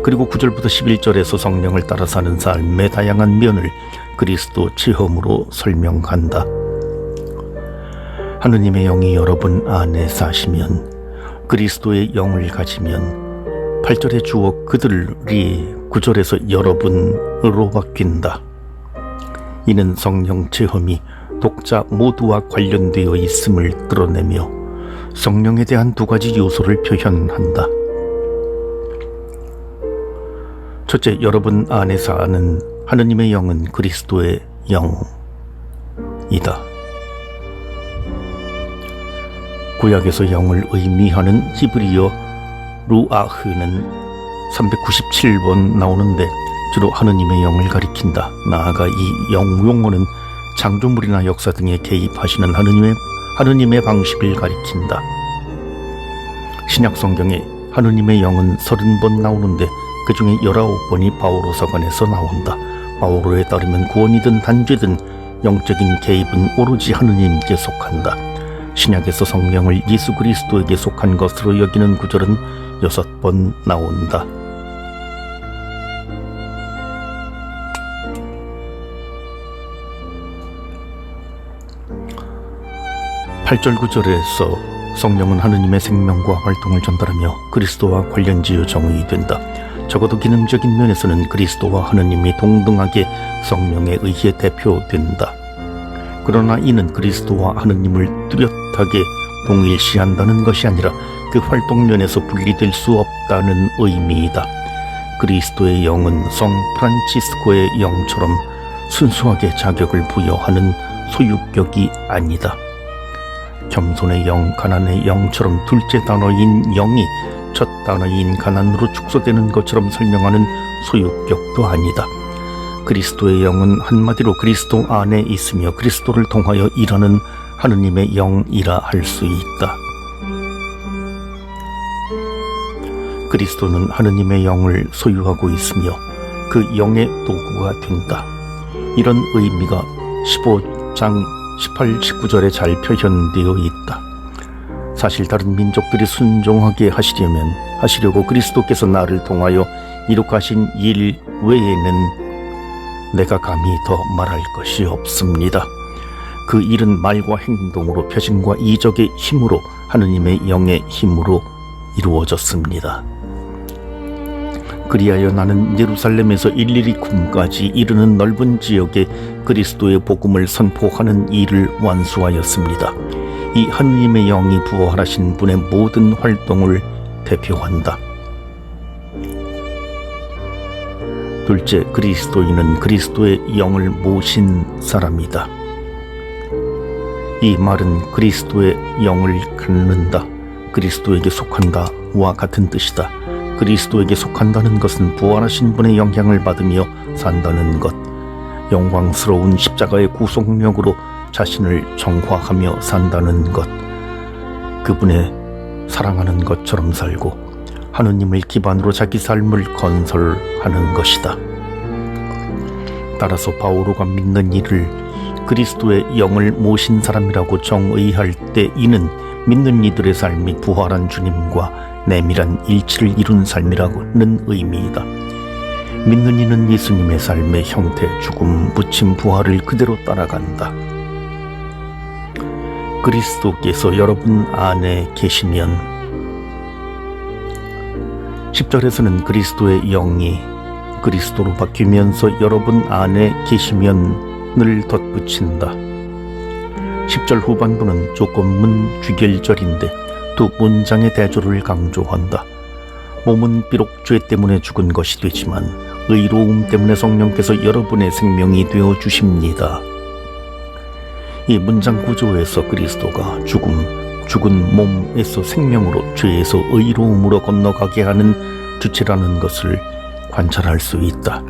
그리고 9절부터 11절에서 성령을 따라 사는 삶의 다양한 면을 그리스도 체험으로 설명한다. 하느님의 영이 여러분 안에 사시면, 그리스도의 영을 가지면 8절의 주어 그들이 9절에서 여러분으로 바뀐다. 이는 성령 체험이 독자 모두와 관련되어 있음을 드러내며 성령에 대한 두 가지 요소를 표현한다. 첫째, 여러분 안에 사는 하느님의 영은 그리스도의 영이다. 구약에서 영을 의미하는 히브리어 루아흐는 397번 나오는데 주로 하느님의 영을 가리킨다. 나아가 이 용어는 창조물이나 역사 등에 개입하시는 하느님의 방식을 가리킨다. 신약 성경에 하느님의 영은 30번 나오는데 그 중에 19번이 바오로 서간에서 나온다. 바오로에 따르면 구원이든 단죄든 영적인 개입은 오로지 하느님께 속한다. 신약에서 성령을 예수 그리스도에게 속한 것으로 여기는 구절은 6번 나온다. 8절 9절에서 성령은 하느님의 생명과 활동을 전달하며 그리스도와 관련지어 정의된다. 적어도 기능적인 면에서는 그리스도와 하느님이 동등하게 성령에 의해 대표된다. 그러나 이는 그리스도와 하느님을 뚜렷하게 동일시한다는 것이 아니라 그 활동 면에서 분리될 수 없다는 의미이다. 그리스도의 영은 성 프란치스코의 영처럼 순수하게 자격을 부여하는 소유격이 아니다. 겸손의 영, 가난의 영처럼 둘째 단어인 영이 첫 단어인 가난으로 축소되는 것처럼 설명하는 소유격도 아니다. 그리스도의 영은 한마디로 그리스도 안에 있으며 그리스도를 통하여 일하는 하느님의 영이라 할 수 있다. 그리스도는 하느님의 영을 소유하고 있으며 그 영의 도구가 된다. 이런 의미가 15장 18, 19절에 잘 표현되어 있다. 사실 다른 민족들이 순종하게 하시려고 그리스도께서 나를 통하여 이룩하신 일 외에는 내가 감히 더 말할 것이 없습니다. 그 일은 말과 행동으로 표징과 이적의 힘으로 하느님의 영의 힘으로 이루어졌습니다. 그리하여 나는 예루살렘에서 일리리쿰까지 이르는 넓은 지역에 그리스도의 복음을 선포하는 일을 완수하였습니다. 이 하느님의 영이 부활하신 분의 모든 활동을 대표한다. 둘째, 그리스도인은 그리스도의 영을 모신 사람이다. 이 말은 그리스도의 영을 갖는다, 그리스도에게 속한다와 같은 뜻이다. 그리스도에게 속한다는 것은 부활하신 분의 영향을 받으며 산다는 것, 영광스러운 십자가의 구속력으로 자신을 정화하며 산다는 것, 그분의 사랑하는 것처럼 살고 하느님을 기반으로 자기 삶을 건설하는 것이다. 따라서 바오로가 믿는 이를 그리스도의 영을 모신 사람이라고 정의할 때 이는 믿는 이들의 삶이 부활한 주님과 내밀한 일치를 이룬 삶이라는 의미이다. 믿는 이는 예수님의 삶의 형태, 죽음, 부침, 부활을 그대로 따라간다. 그리스도께서 여러분 안에 계시면 10절에서는 그리스도의 영이 그리스도로 바뀌면서 여러분 안에 계시면을 덧붙인다. 10절 후반부는 조금은 귀결절인데 두 문장의 대조를 강조한다. 몸은 비록 죄 때문에 죽은 것이 되지만 의로움 때문에 성령께서 여러분의 생명이 되어 주십니다. 이 문장 구조에서 그리스도가 죽은 몸에서 생명으로, 죄에서 의로움으로 건너가게 하는 주체라는 것을 관찰할 수 있다.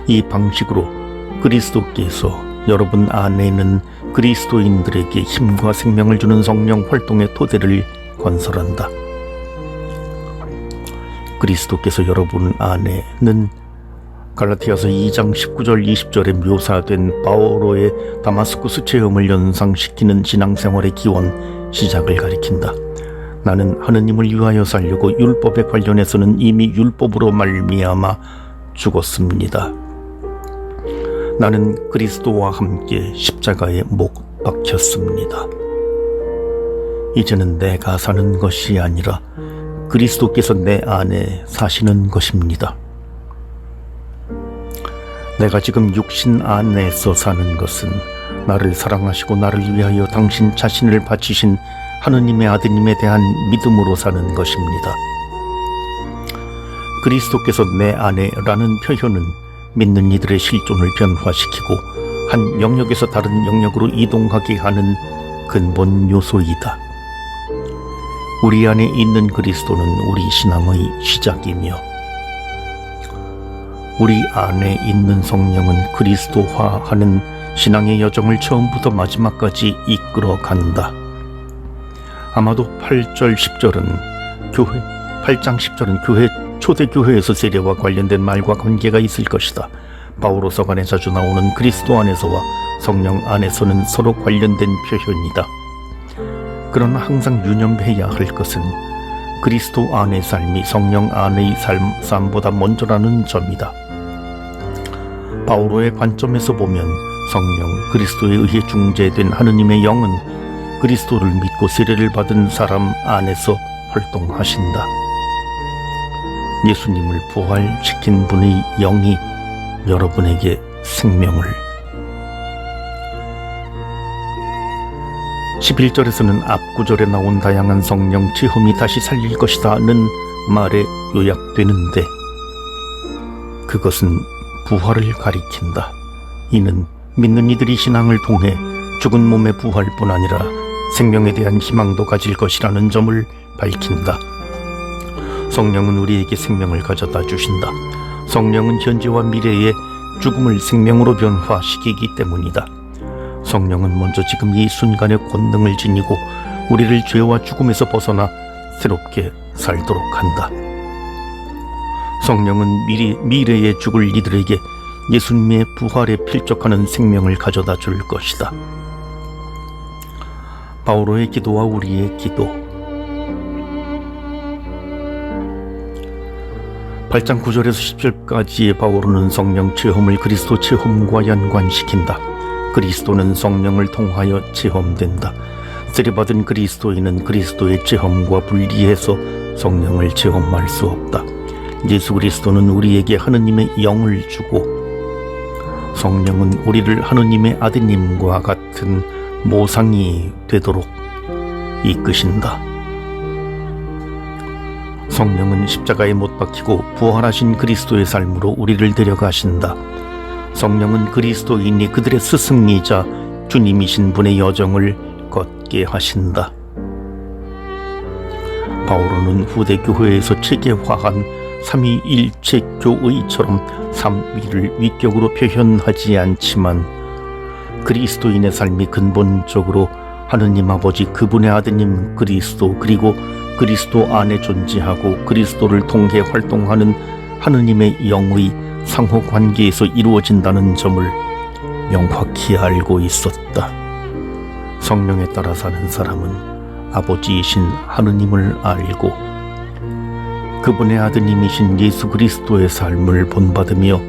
이 방식으로 그리스도께서 여러분 안에는 그리스도인들에게 힘과 생명을 주는 성령 활동의 토대를 건설한다. 그리스도께서 여러분 안에는 갈라디아서 2장 19절 20절에 묘사된 바오로의 다마스쿠스 체험을 연상시키는 신앙생활의 기원, 시작을 가리킨다. 나는 하느님을 위하여 살려고 율법에 관련해서는 이미 율법으로 말미암아 죽었습니다. 나는 그리스도와 함께 십자가에 못 박혔습니다. 이제는 내가 사는 것이 아니라 그리스도께서 내 안에 사시는 것입니다. 내가 지금 육신 안에서 사는 것은 나를 사랑하시고 나를 위하여 당신 자신을 바치신 하느님의 아드님에 대한 믿음으로 사는 것입니다. 그리스도께서 내 안에라는 표현은 믿는 이들의 실존을 변화시키고 한 영역에서 다른 영역으로 이동하게 하는 근본 요소이다. 우리 안에 있는 그리스도는 우리 신앙의 시작이며 우리 안에 있는 성령은 그리스도화하는 신앙의 여정을 처음부터 마지막까지 이끌어 간다. 아마도 8장 10절은 교회 초대교회에서 세례와 관련된 말과 관계가 있을 것이다. 바오로서간에 자주 나오는 그리스도 안에서와 성령 안에서는 서로 관련된 표현이다. 그러나 항상 유념해야 할 것은 그리스도 안의 삶이 성령 안의 삶보다 먼저라는 점이다. 바오로의 관점에서 보면 성령, 그리스도에 의해 중재된 하느님의 영은 그리스도를 믿고 세례를 받은 사람 안에서 활동하신다. 예수님을 부활시킨 분의 영이 여러분에게 생명을 11절에서는 앞구절에 나온 다양한 성령 체험이 다시 살릴 것이다는 말에 요약되는데 그것은 부활을 가리킨다. 이는 믿는 이들이 신앙을 통해 죽은 몸의 부활뿐 아니라 생명에 대한 희망도 가질 것이라는 점을 밝힌다. 성령은 우리에게 생명을 가져다 주신다. 성령은 현재와 미래의 죽음을 생명으로 변화시키기 때문이다. 성령은 먼저 지금 이 순간의 권능을 지니고 우리를 죄와 죽음에서 벗어나 새롭게 살도록 한다. 성령은 미래에 죽을 이들에게 예수님의 부활에 필적하는 생명을 가져다 줄 것이다. 바오로의 기도와 우리의 기도. 8장 9절에서 10절까지의 바오로는 성령 체험을 그리스도 체험과 연관시킨다. 그리스도는 성령을 통하여 체험된다. 세례받은 그리스도인은 그리스도의 체험과 분리해서 성령을 체험할 수 없다. 예수 그리스도는 우리에게 하느님의 영을 주고 성령은 우리를 하느님의 아드님과 같은 모상이 되도록 이끄신다. 성령은 십자가에 못 박히고 부활하신 그리스도의 삶으로 우리를 데려가신다. 성령은 그리스도인이 그들의 스승이자 주님이신 분의 여정을 걷게 하신다. 바오로는 후대 교회에서 체계화한 삼위일체 교의처럼 삼위를 위격으로 표현하지 않지만 그리스도인의 삶이 근본적으로 하느님 아버지 그분의 아드님 그리스도 그리고 그리스도 안에 존재하고 그리스도를 통해 활동하는 하느님의 영의 상호관계에서 이루어진다는 점을 명확히 알고 있었다. 성령에 따라 사는 사람은 아버지이신 하느님을 알고 그분의 아드님이신 예수 그리스도의 삶을 본받으며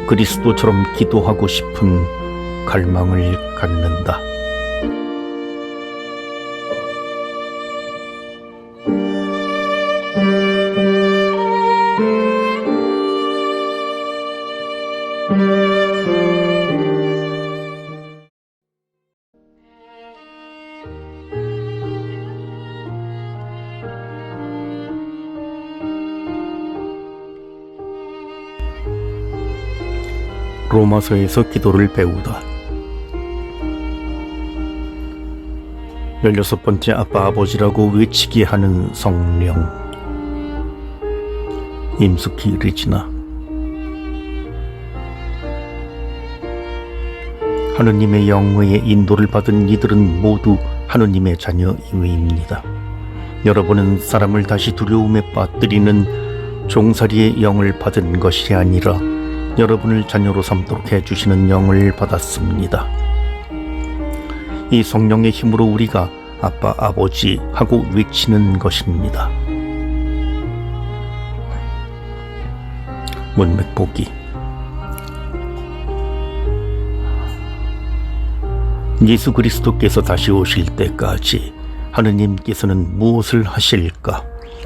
그리스도처럼 기도하고 싶은 갈망을 갖는다. 로마서에서 기도를 배우다. 16번째 아빠 아버지라고 외치게 하는 성령. 임숙희 리지나. 하느님의 영의 인도를 받은 이들은 모두 하느님의 자녀임입니다. 여러분은 사람을 다시 두려움에 빠뜨리는 종살이의 영을 받은 것이 아니라 여러분을 자녀로 삼도록 해주시는 영을 받았습니다. 이 성령의 힘으로 우리가 아빠 아버지 하고 외치는 것입니다. 문맥 보기. 예수 그리스도께서 다시 오실 때까지 하느님께서는 무엇을 하실까?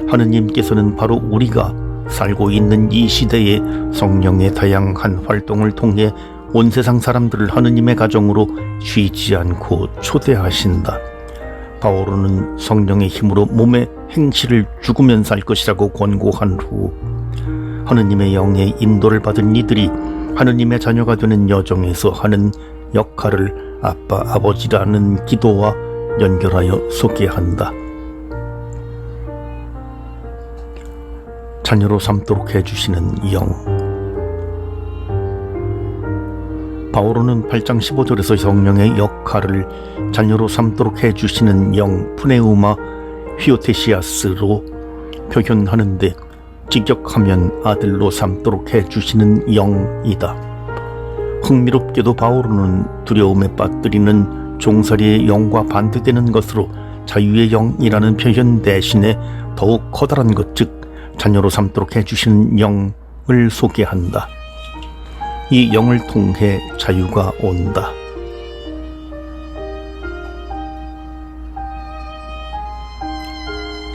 하느님께서는 바로 우리가 살고 있는 이 시대에 성령의 다양한 활동을 통해 온 세상 사람들을 하느님의 가정으로 쉬지 않고 초대하신다. 바오로는 성령의 힘으로 몸의 행실을 죽으면 살 것이라고 권고한 후 하느님의 영의 인도를 받은 이들이 하느님의 자녀가 되는 여정에서 하는 역할을 아빠 아버지라는 기도와 연결하여 소개한다. 자녀로 삼도록 해주시는 영. 바오로는 8장 15절에서 성령의 역할을 자녀로 삼도록 해주시는 영 푸네우마 휘오테시아스로 표현하는데 직역하면 아들로 삼도록 해주시는 영이다. 흥미롭게도 바오로는 두려움에 빠뜨리는 종살이의 영과 반대되는 것으로 자유의 영이라는 표현 대신에 더욱 커다란 것, 즉 자녀로 삼도록 해주시는 영을 소개한다. 이 영을 통해 자유가 온다.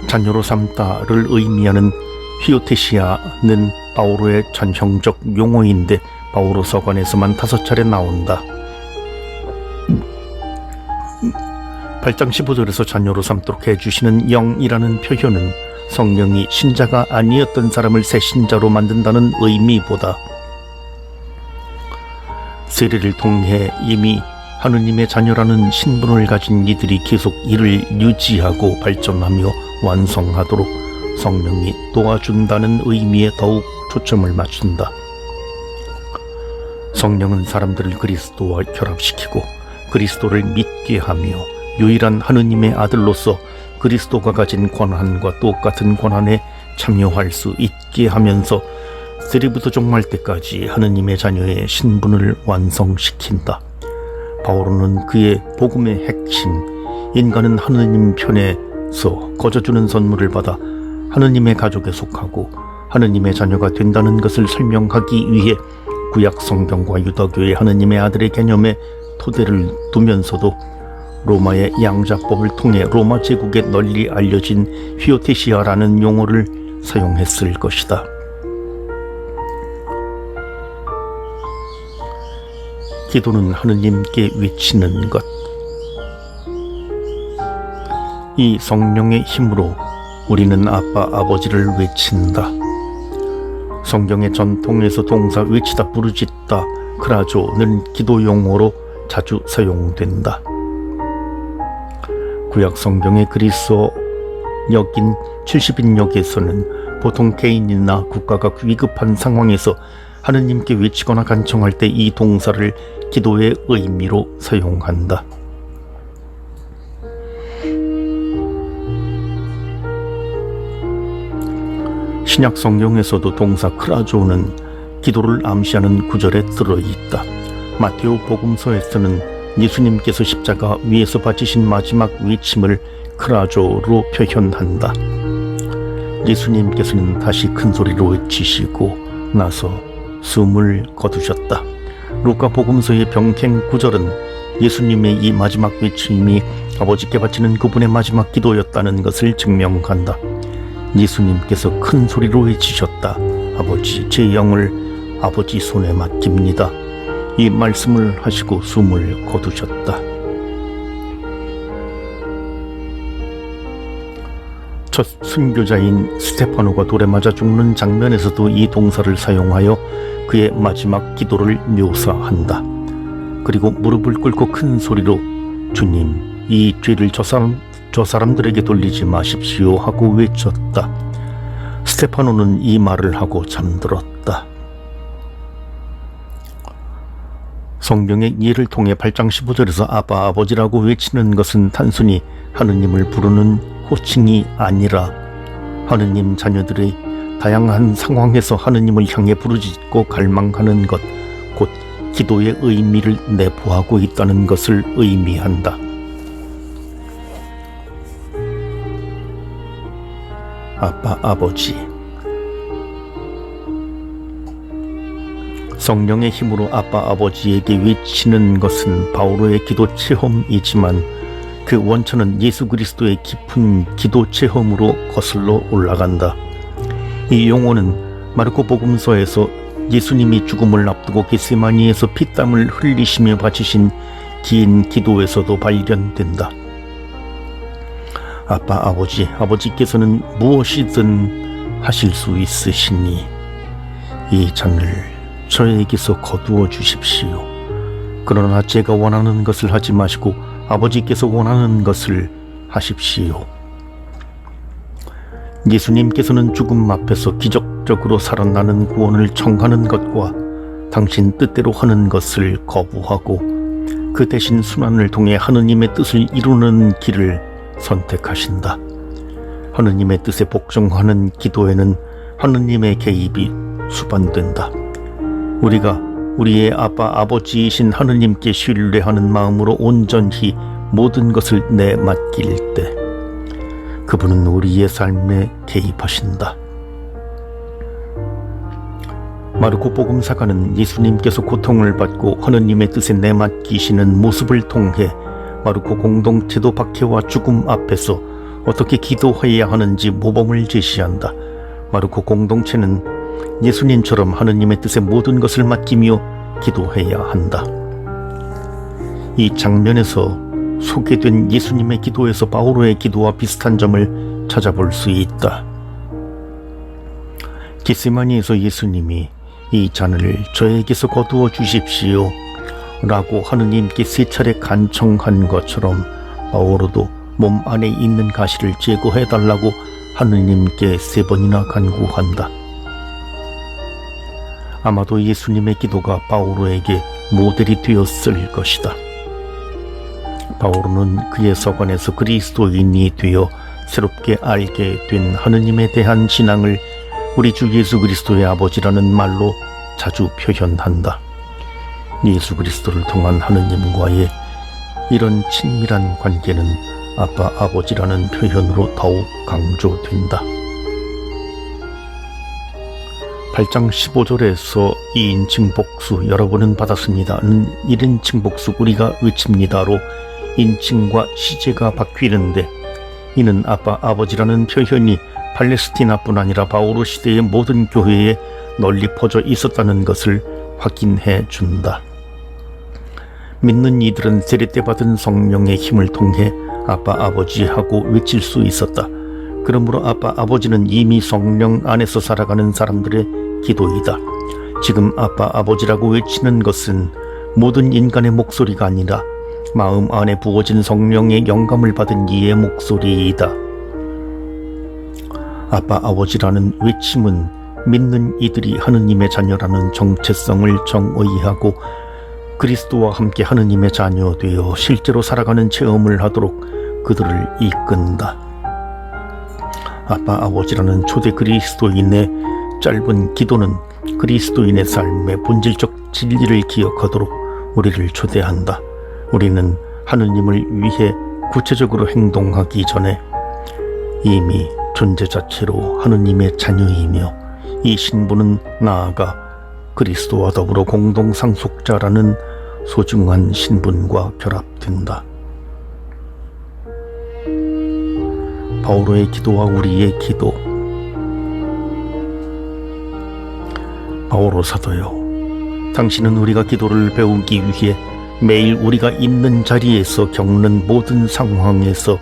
자녀로 삼다를 의미하는 히오테시아는 바오로의 전형적 용어인데 바오로 서관에서만 5차례 나온다. 8장 15절에서 자녀로 삼도록 해주시는 영이라는 표현은 성령이 신자가 아니었던 사람을 새 신자로 만든다는 의미보다 세례를 통해 이미 하느님의 자녀라는 신분을 가진 이들이 계속 이를 유지하고 발전하며 완성하도록 성령이 도와준다는 의미에 더욱 초점을 맞춘다. 성령은 사람들을 그리스도와 결합시키고 그리스도를 믿게 하며 유일한 하느님의 아들로서 그리스도가 가진 권한과 똑같은 권한에 참여할 수 있게 하면서 세례부터 종말 때까지 하느님의 자녀의 신분을 완성시킨다. 바오로는 그의 복음의 핵심, 인간은 하느님 편에서 거저주는 선물을 받아 하느님의 가족에 속하고 하느님의 자녀가 된다는 것을 설명하기 위해 구약 성경과 유다교의 하느님의 아들의 개념에 토대를 두면서도 로마의 양자법을 통해 로마 제국에 널리 알려진 히오테시아라는 용어를 사용했을 것이다. 기도는 하느님께 외치는 것. 이 성령의 힘으로 우리는 아빠, 아버지를 외친다. 성경의 전통에서 동사 외치다, 부르짖다, 크라조는 기도 용어로 자주 사용된다. 구약 성경의 그리스어역인 70인역에서는 보통 개인이나 국가가 위급한 상황에서 하느님께 외치거나 간청할 때 이 동사를 기도의 의미로 사용한다. 신약 성경에서도 동사 크라조는 기도를 암시하는 구절에 들어있다. 마테오 복음서에서는 예수님께서 십자가 위에서 바치신 마지막 외침을 크라조로 표현한다. 예수님께서는 다시 큰 소리로 외치시고 나서 숨을 거두셨다. 루카 복음서의 병행 구절은 예수님의 이 마지막 외침이 아버지께 바치는 그분의 마지막 기도였다는 것을 증명한다. 예수님께서 큰 소리로 외치셨다. 아버지, 제 영을 아버지 손에 맡깁니다. 이 말씀을 하시고 숨을 거두셨다. 첫 순교자인 스테파노가 돌에 맞아 죽는 장면에서도 이 동사를 사용하여 그의 마지막 기도를 묘사한다. 그리고 무릎을 꿇고 큰 소리로 주님, 이 죄를 저 사람들에게 돌리지 마십시오 하고 외쳤다. 스테파노는 이 말을 하고 잠들었다. 성경의 예를 통해 8장 15절에서 아빠, 아버지라고 외치는 것은 단순히 하느님을 부르는 호칭이 아니라 하느님 자녀들의 다양한 상황에서 하느님을 향해 부르짖고 갈망하는 것, 곧 기도의 의미를 내포하고 있다는 것을 의미한다. 아빠, 아버지. 성령의 힘으로 아빠, 아버지에게 외치는 것은 바오로의 기도 체험이지만 그 원천은 예수 그리스도의 깊은 기도 체험으로 거슬러 올라간다. 이 용어는 마르코 복음서에서 예수님이 죽음을 앞두고 겟세마니에서 피땀을 흘리시며 바치신 긴 기도에서도 발견된다. 아빠, 아버지, 아버지께서는 무엇이든 하실 수 있으시니 이 잔을 저에게서 거두어 주십시오. 그러나 제가 원하는 것을 하지 마시고 아버지께서 원하는 것을 하십시오. 예수님께서는 죽음 앞에서 기적적으로 살아나는 구원을 청하는 것과 당신 뜻대로 하는 것을 거부하고 그 대신 순환을 통해 하느님의 뜻을 이루는 길을 선택하신다. 하느님의 뜻에 복종하는 기도에는 하느님의 개입이 수반된다. 우리가 우리의 아빠 아버지이신 하느님께 신뢰하는 마음으로 온전히 모든 것을 내맡길 때 그분은 우리의 삶에 개입하신다. 마르코 복음사가는 예수님께서 고통을 받고 하느님의 뜻에 내맡기시는 모습을 통해 마르코 공동체도 박해와 죽음 앞에서 어떻게 기도해야 하는지 모범을 제시한다. 마르코 공동체는 예수님처럼 하느님의 뜻에 모든 것을 맡기며 기도해야 한다. 이 장면에서 소개된 예수님의 기도에서 바오로의 기도와 비슷한 점을 찾아볼 수 있다. 겟세마니에서 예수님이 이 잔을 저에게서 거두어 주십시오 라고 하느님께 3차례 간청한 것처럼 바오로도 몸 안에 있는 가시를 제거해 달라고 하느님께 3번이나 간구한다. 아마도 예수님의 기도가 바오로에게 모델이 되었을 것이다. 바오로는 그의 서관에서 그리스도인이 되어 새롭게 알게 된 하느님에 대한 신앙을 우리 주 예수 그리스도의 아버지라는 말로 자주 표현한다. 예수 그리스도를 통한 하느님과의 이런 친밀한 관계는 아빠 아버지라는 표현으로 더욱 강조된다. 8장 15절에서 2인칭 복수 여러분은 받았습니다는 1인칭 복수 우리가 외칩니다로 인칭과 시제가 바뀌는데 이는 아빠 아버지라는 표현이 팔레스티나뿐 아니라 바오로 시대의 모든 교회에 널리 퍼져 있었다는 것을 확인해 준다. 믿는 이들은 세례 때 받은 성령의 힘을 통해 아빠 아버지하고 외칠 수 있었다. 그러므로 아빠 아버지는 이미 성령 안에서 살아가는 사람들의 기도이다. 지금 아빠 아버지라고 외치는 것은 모든 인간의 목소리가 아니라 마음 안에 부어진 성령의 영감을 받은 이의 목소리이다. 아빠 아버지라는 외침은 믿는 이들이 하느님의 자녀라는 정체성을 정의하고 그리스도와 함께 하느님의 자녀 되어 실제로 살아가는 체험을 하도록 그들을 이끈다. 아빠 아버지라는 초대 그리스도인의 짧은 기도는 그리스도인의 삶의 본질적 진리를 기억하도록 우리를 초대한다. 우리는 하느님을 위해 구체적으로 행동하기 전에 이미 존재 자체로 하느님의 자녀이며 이 신분은 나아가 그리스도와 더불어 공동상속자라는 소중한 신분과 결합된다. 바오로의 기도와 우리의 기도. 바오로 사도요, 당신은 우리가 기도를 배우기 위해 매일 우리가 있는 자리에서 겪는 모든 상황에서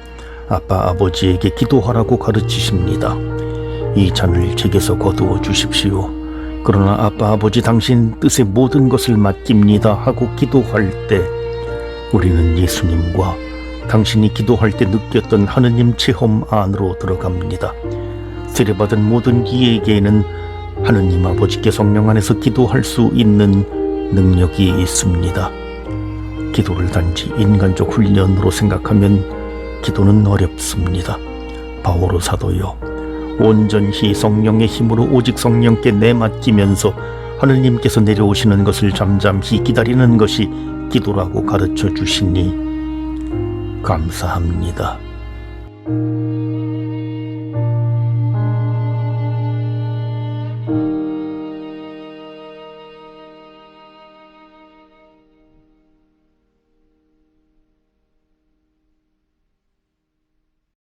아빠 아버지에게 기도하라고 가르치십니다. 이 잔을 제게서 거두어 주십시오. 그러나 아빠 아버지 당신 뜻의 모든 것을 맡깁니다 하고 기도할 때 우리는 예수님과 당신이 기도할 때 느꼈던 하느님 체험 안으로 들어갑니다. 세례받은 모든 이에게는 하느님 아버지께 성령 안에서 기도할 수 있는 능력이 있습니다. 기도를 단지 인간적 훈련으로 생각하면 기도는 어렵습니다. 바오로 사도요, 온전히 성령의 힘으로 오직 성령께 내맡기면서 하느님께서 내려오시는 것을 잠잠히 기다리는 것이 기도라고 가르쳐 주시니 감사합니다.